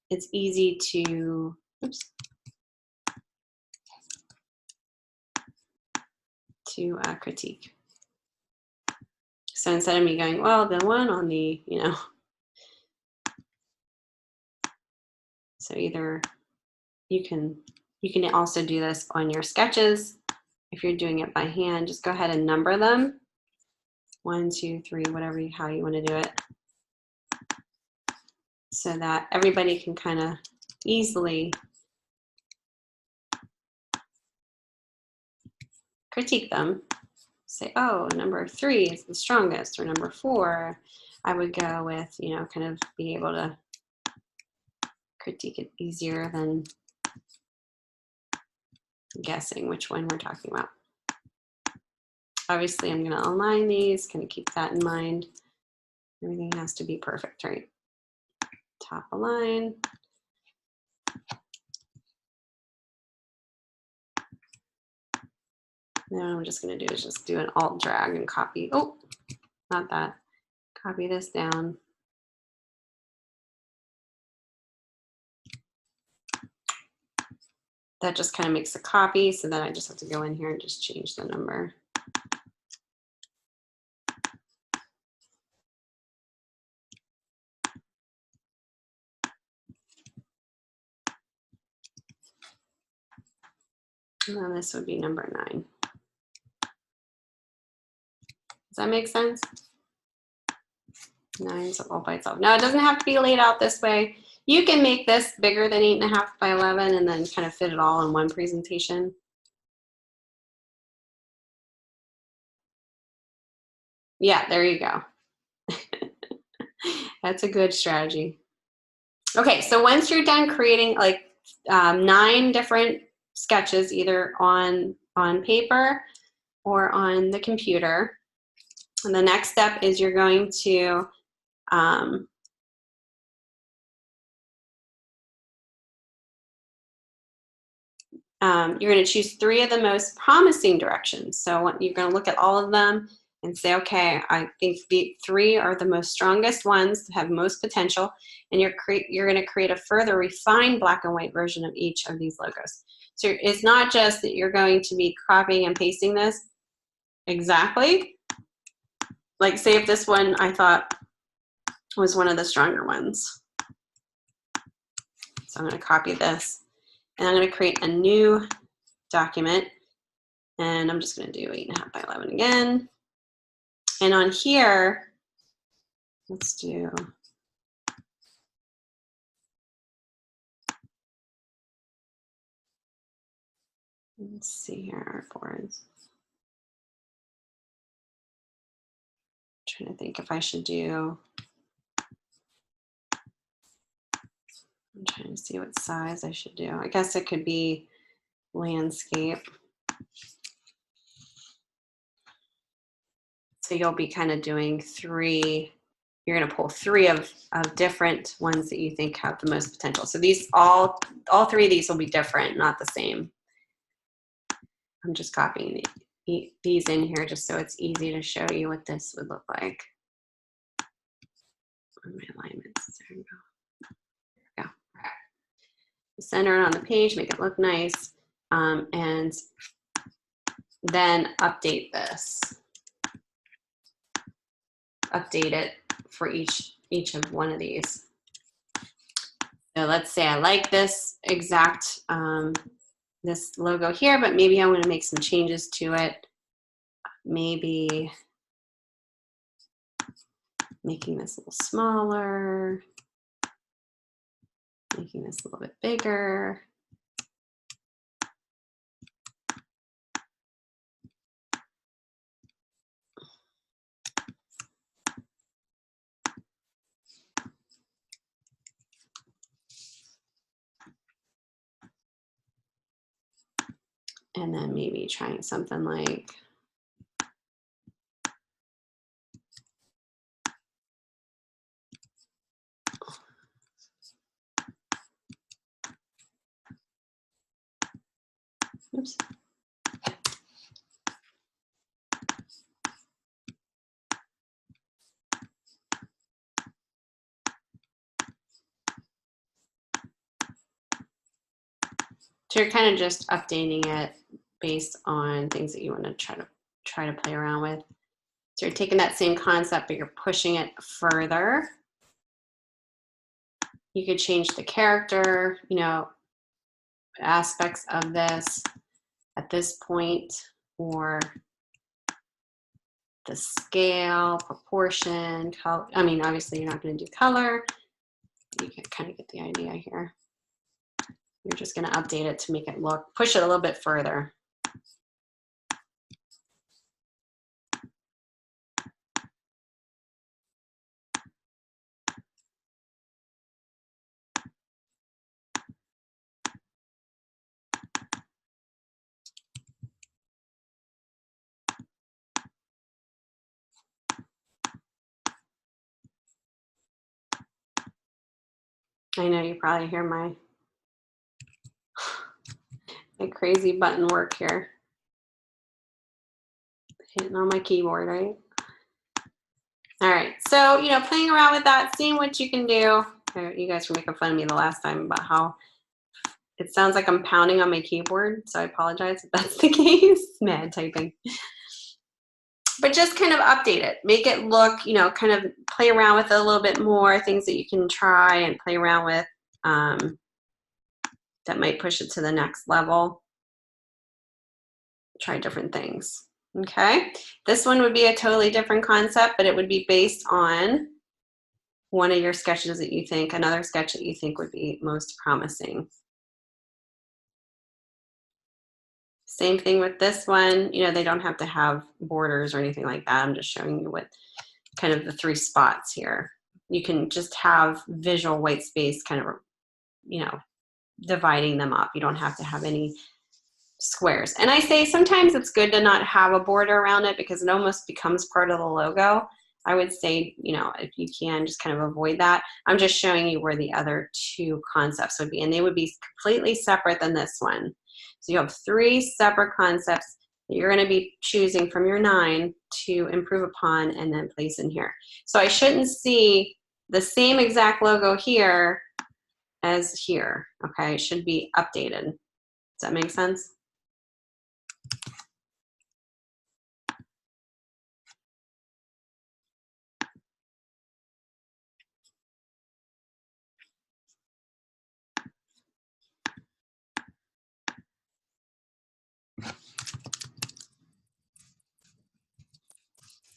it's easy to, oops, to critique. So instead of me going, well, the one on the, you know, so either you can also do this on your sketches. If you're doing it by hand, just go ahead and number them. 1, 2, 3, whatever how you want to do it, so that everybody can kind of easily critique them. Say, oh, number 3 is the strongest, or number 4, I would go with, you know, kind of be able to critique it easier than guessing which one we're talking about. Obviously, I'm going to align these, kind of keep that in mind. Everything has to be perfect, right? Top align. Now what I'm just going to do is just do an alt drag and copy. Oh, not that. Copy this down. That just kind of makes a copy, so then I just have to go in here and just change the number. And then this would be number 9. Does that make sense? 9's all by itself. Now it doesn't have to be laid out this way. You can make this bigger than 8.5 by 11 and then kind of fit it all in one presentation. Yeah, there you go. That's a good strategy. Okay, so once you're done creating like 9 different sketches, either on paper or on the computer, and the next step is you're going to you're going to choose 3 of the most promising directions. So you're going to look at all of them and say, okay, I think the 3 are the most strongest ones, have most potential, and you're going to create a further refined black and white version of each of these logos. So it's not just that you're going to be copying and pasting this exactly. Like say if this one I thought was one of the stronger ones. So I'm going to copy this, and I'm going to create a new document, and I'm just going to do 8.5 by 11 again. And on here, let's do, let's see here, our boards. I'm trying to think if I should do, I'm trying to see what size I should do. I guess it could be landscape. So you'll be kind of doing 3, you're going to pull 3 of different ones that you think have the most potential. So these all 3 of these will be different, not the same. I'm just copying these in here just so it's easy to show you what this would look like. On my alignments, there we go. There we go. Center it on the page, make it look nice, and then update this. Update it for each of one of these. So let's say I like this exact this logo here, but maybe I want to make some changes to it. Maybe making this a little smaller, making this a little bit bigger. And then maybe trying something like, oops. So you're kind of just updating it based on things that you want to try to try to play around with. So you're taking that same concept, but you're pushing it further. You could change the character, you know, aspects of this at this point, or the scale, proportion, color. I mean, obviously you're not going to do color. You can kind of get the idea here. You're just going to update it to make it look, push it a little bit further. I know you probably hear my crazy button work here. Hitting on my keyboard, right? All right, so, you know, playing around with that, seeing what you can do. You guys were making fun of me the last time about how it sounds like I'm pounding on my keyboard, so I apologize if that's the case. Mad typing. But just kind of update it. Make it look, you know, kind of play around with it a little bit more, things that you can try and play around with that might push it to the next level. Try different things, okay? This one would be a totally different concept, but it would be based on one of your sketches that you think, another sketch that you think would be most promising. Same thing with this one. You know, they don't have to have borders or anything like that. I'm just showing you what kind of the 3 spots here. You can just have visual white space kind of, you know, dividing them up. You don't have to have any squares. And I say sometimes it's good to not have a border around it because it almost becomes part of the logo. I would say, you know, if you can just kind of avoid that. I'm just showing you where the other 2 concepts would be, and they would be completely separate than this one. So you have 3 separate concepts that you're going to be choosing from your 9 to improve upon and then place in here. So I shouldn't see the same exact logo here as here, okay? It should be updated. Does that make sense?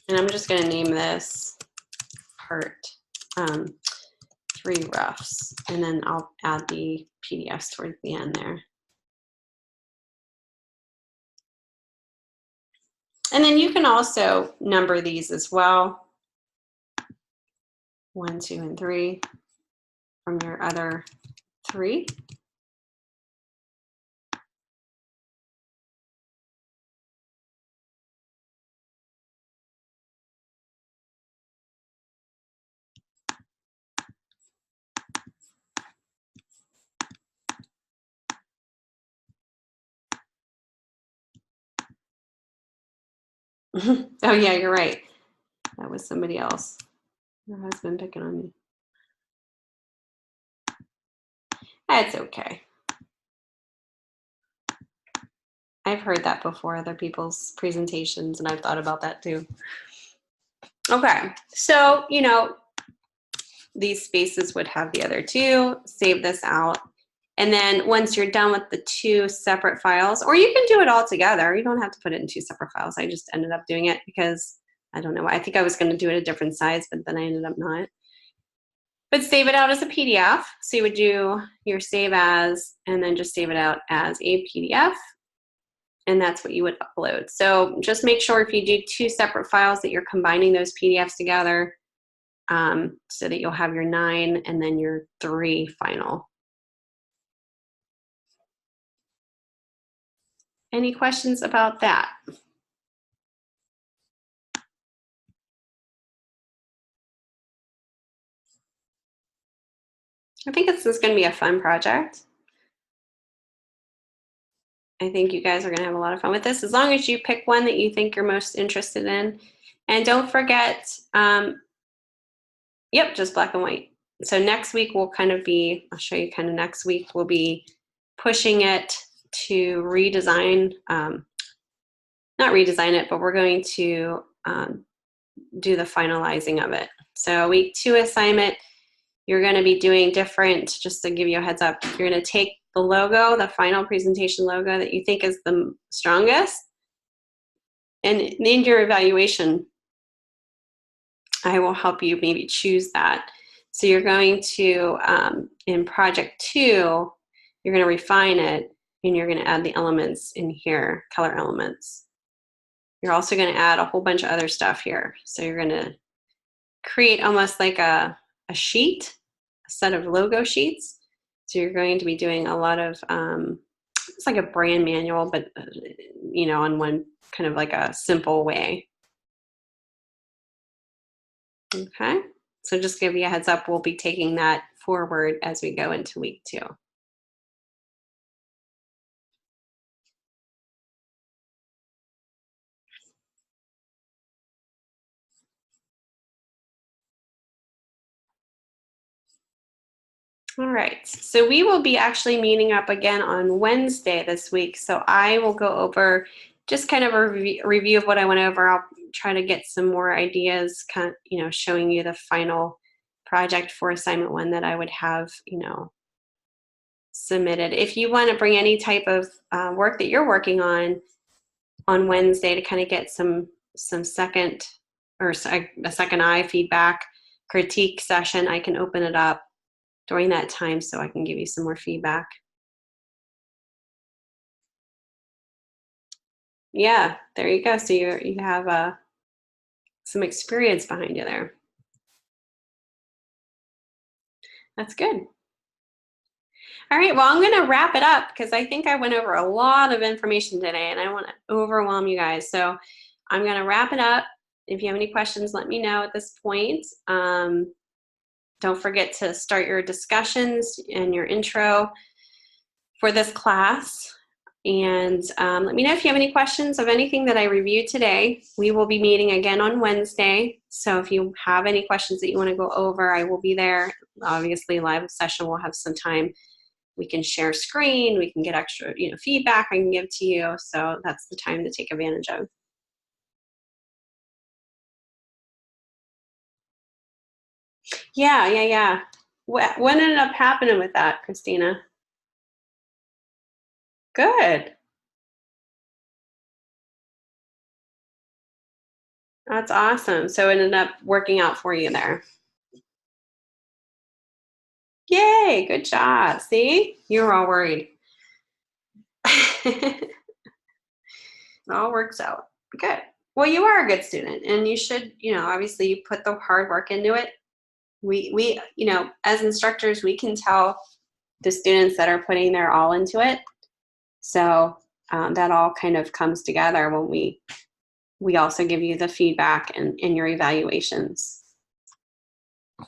And I'm just going to name this part 3 roughs, and then I'll add the PDFs towards the end there. And then you can also number these as well. 1, 2, and 3 from your other 3. Oh yeah, you're right. That was somebody else. Your husband picking on me. That's okay. I've heard that before, other people's presentations, and I've thought about that too. Okay, so, you know, these spaces would have the other 2. Save this out. And then once you're done with the 2 separate files, or you can do it all together. You don't have to put it in 2 separate files. I just ended up doing it because I don't know why. I think I was going to do it a different size, but then I ended up not. But save it out as a PDF. So you would do your save as, and then just save it out as a PDF. And that's what you would upload. So just make sure if you do 2 separate files that you're combining those PDFs together so that you'll have your 9 and then your 3 final. Any questions about that? I think this is going to be a fun project. I think you guys are going to have a lot of fun with this, as long as you pick one that you think you're most interested in. And don't forget, yep, just black and white. So next week will kind of be, I'll show you kind of next week, we'll be pushing it to redesign not redesign it, but we're going to do the finalizing of it. So week 2 assignment, you're going to be doing different, just to give you a heads up, you're going to take the logo, the final presentation logo that you think is the strongest, and in your evaluation, I will help you maybe choose that. So you're going to, in project 2, you're going to refine it, and you're going to add the elements in here, color elements. You're also going to add a whole bunch of other stuff here. So you're going to create almost like a sheet, a set of logo sheets. So you're going to be doing a lot of, it's like a brand manual, but you know, in one kind of like a simple way. Okay, so just give you a heads up, we'll be taking that forward as we go into week 2. All right, so we will be actually meeting up again on Wednesday this week. So I will go over just kind of a review of what I went over. I'll try to get some more ideas, kind of, you know, showing you the final project for assignment 1 that I would have, you know, submitted. If you want to bring any type of work that you're working on Wednesday to kind of get some second or a second eye feedback, critique session, I can open it up during that time so I can give you some more feedback. Yeah, there you go. So you have some experience behind you there. That's good. All right, well, I'm going to wrap it up because I think I went over a lot of information today and I don't want to overwhelm you guys. So I'm going to wrap it up. If you have any questions, let me know at this point. Don't forget to start your discussions and your intro for this class. And let me know if you have any questions of anything that I reviewed today. We will be meeting again on Wednesday. So if you have any questions that you want to go over, I will be there. Obviously, live session will have some time. We can share screen. We can get extra, you know, feedback I can give to you. So that's the time to take advantage of. Yeah. What ended up happening with that, Christina? Good. That's awesome. So it ended up working out for you there. Yay, good job. See, you were all worried. It all works out. Good. Well, you are a good student and you should, you know, obviously you put the hard work into it. We, you know, as instructors, we can tell the students that are putting their all into it. So that all kind of comes together when we also give you the feedback and in your evaluations. It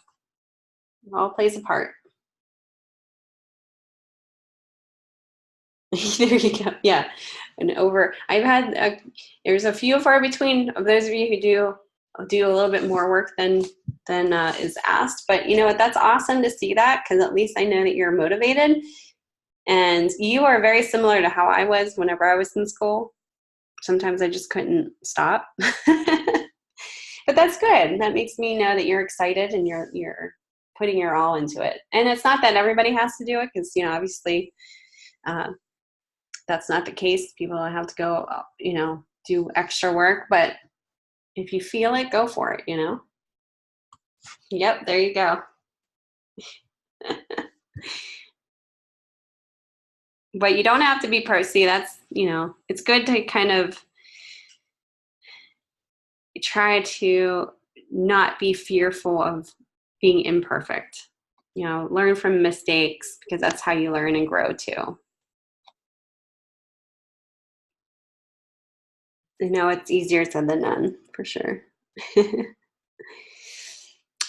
all plays a part. There you go. Yeah. And I've had, there's a few far between of those of you who do a little bit more work than is asked. But you know what? That's awesome to see that because at least I know that you're motivated. And you are very similar to how I was whenever I was in school. Sometimes I just couldn't stop. But that's good. That makes me know that you're excited and you're putting your all into it. And it's not that everybody has to do it because, you know, obviously that's not the case. People have to go, you know, do extra work. But if you feel it, go for it, you know? Yep, there you go. But you don't have to be pro. See, that's, you know, it's good to kind of try to not be fearful of being imperfect. You know, learn from mistakes because that's how you learn and grow too. I know it's easier said than done, for sure.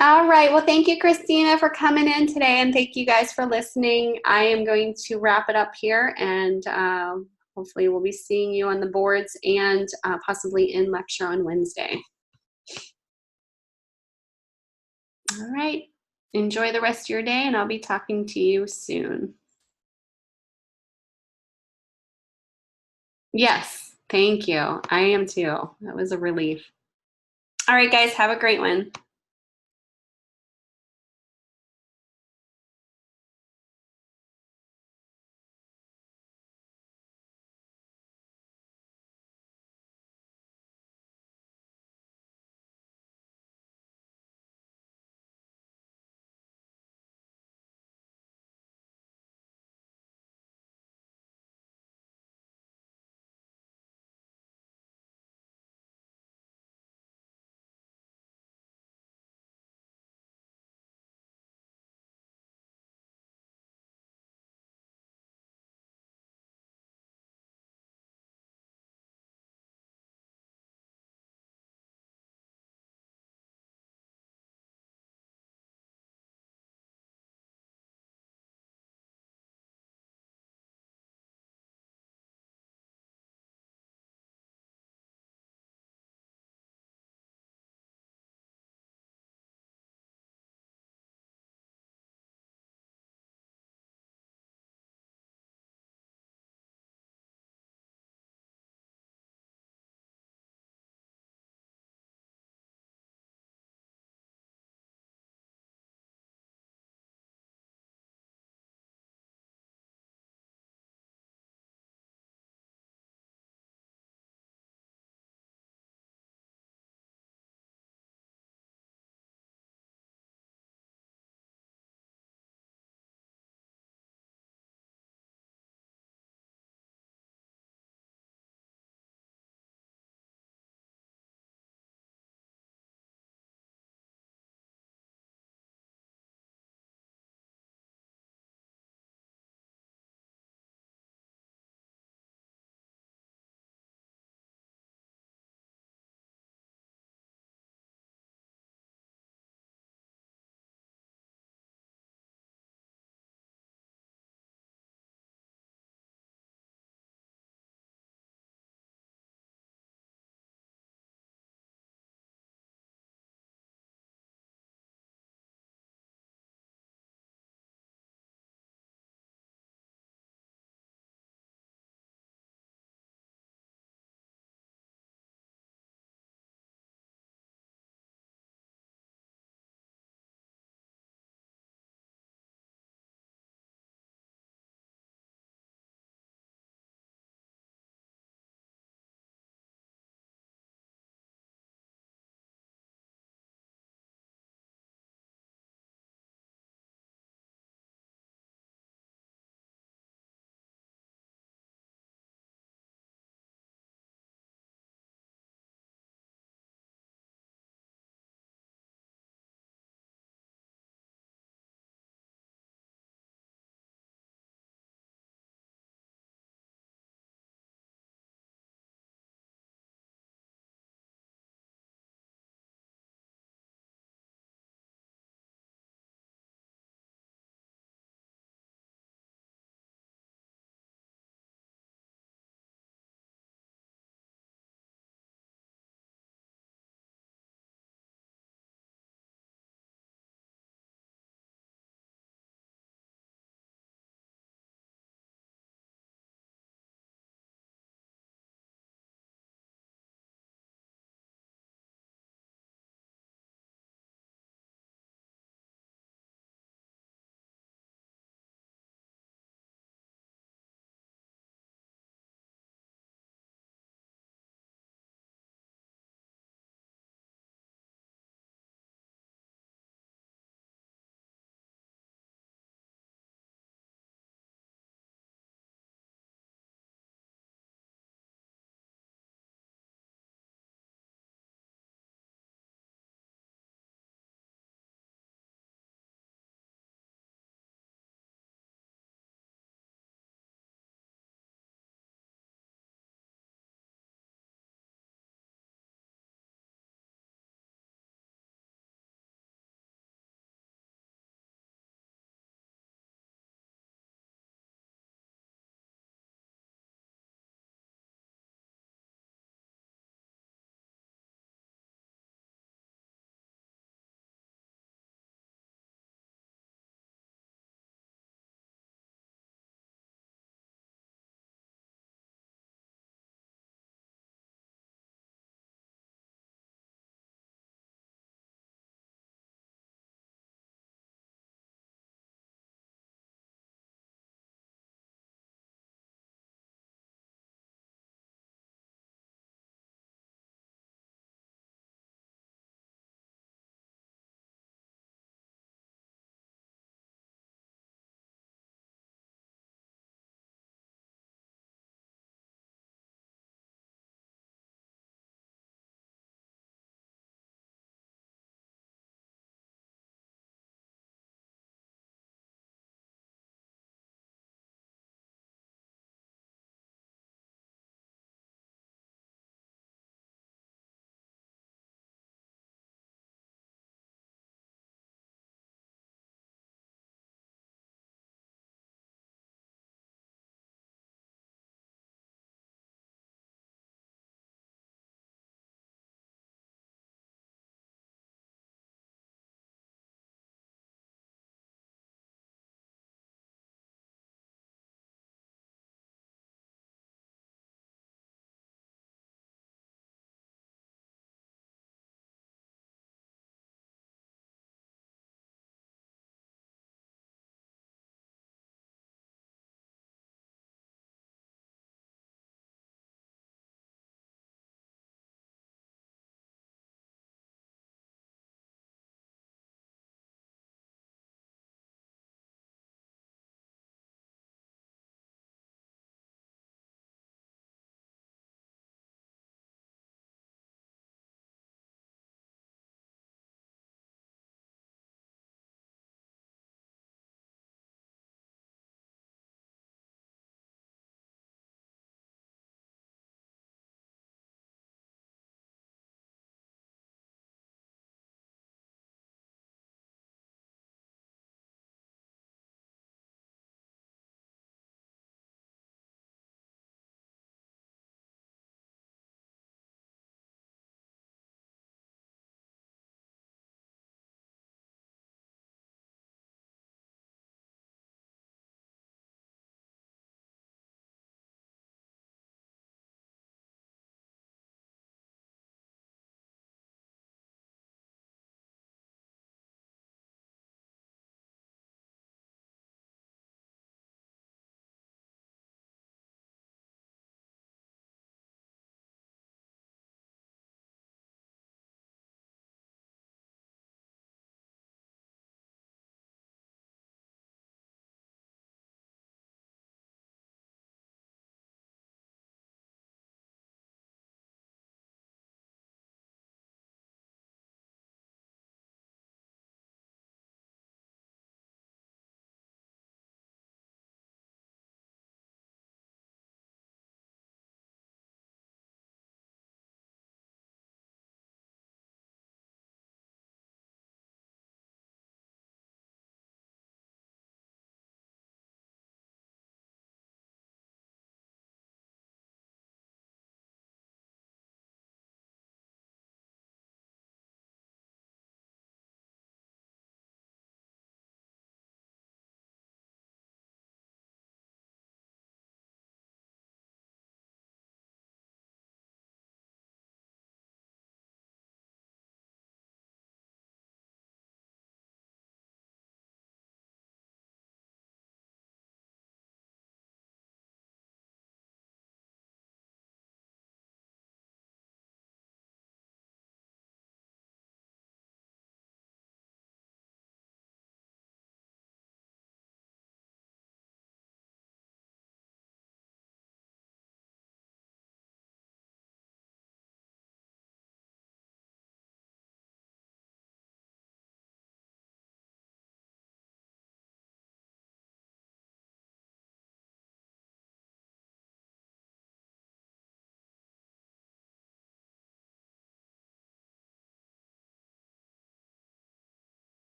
All right. Well, thank you, Christina, for coming in today, and thank you guys for listening. I am going to wrap it up here, and hopefully we'll be seeing you on the boards and possibly in lecture on Wednesday. All right. Enjoy the rest of your day, and I'll be talking to you soon. Yes. Thank you. I am too. That was a relief. All right, guys, have a great one.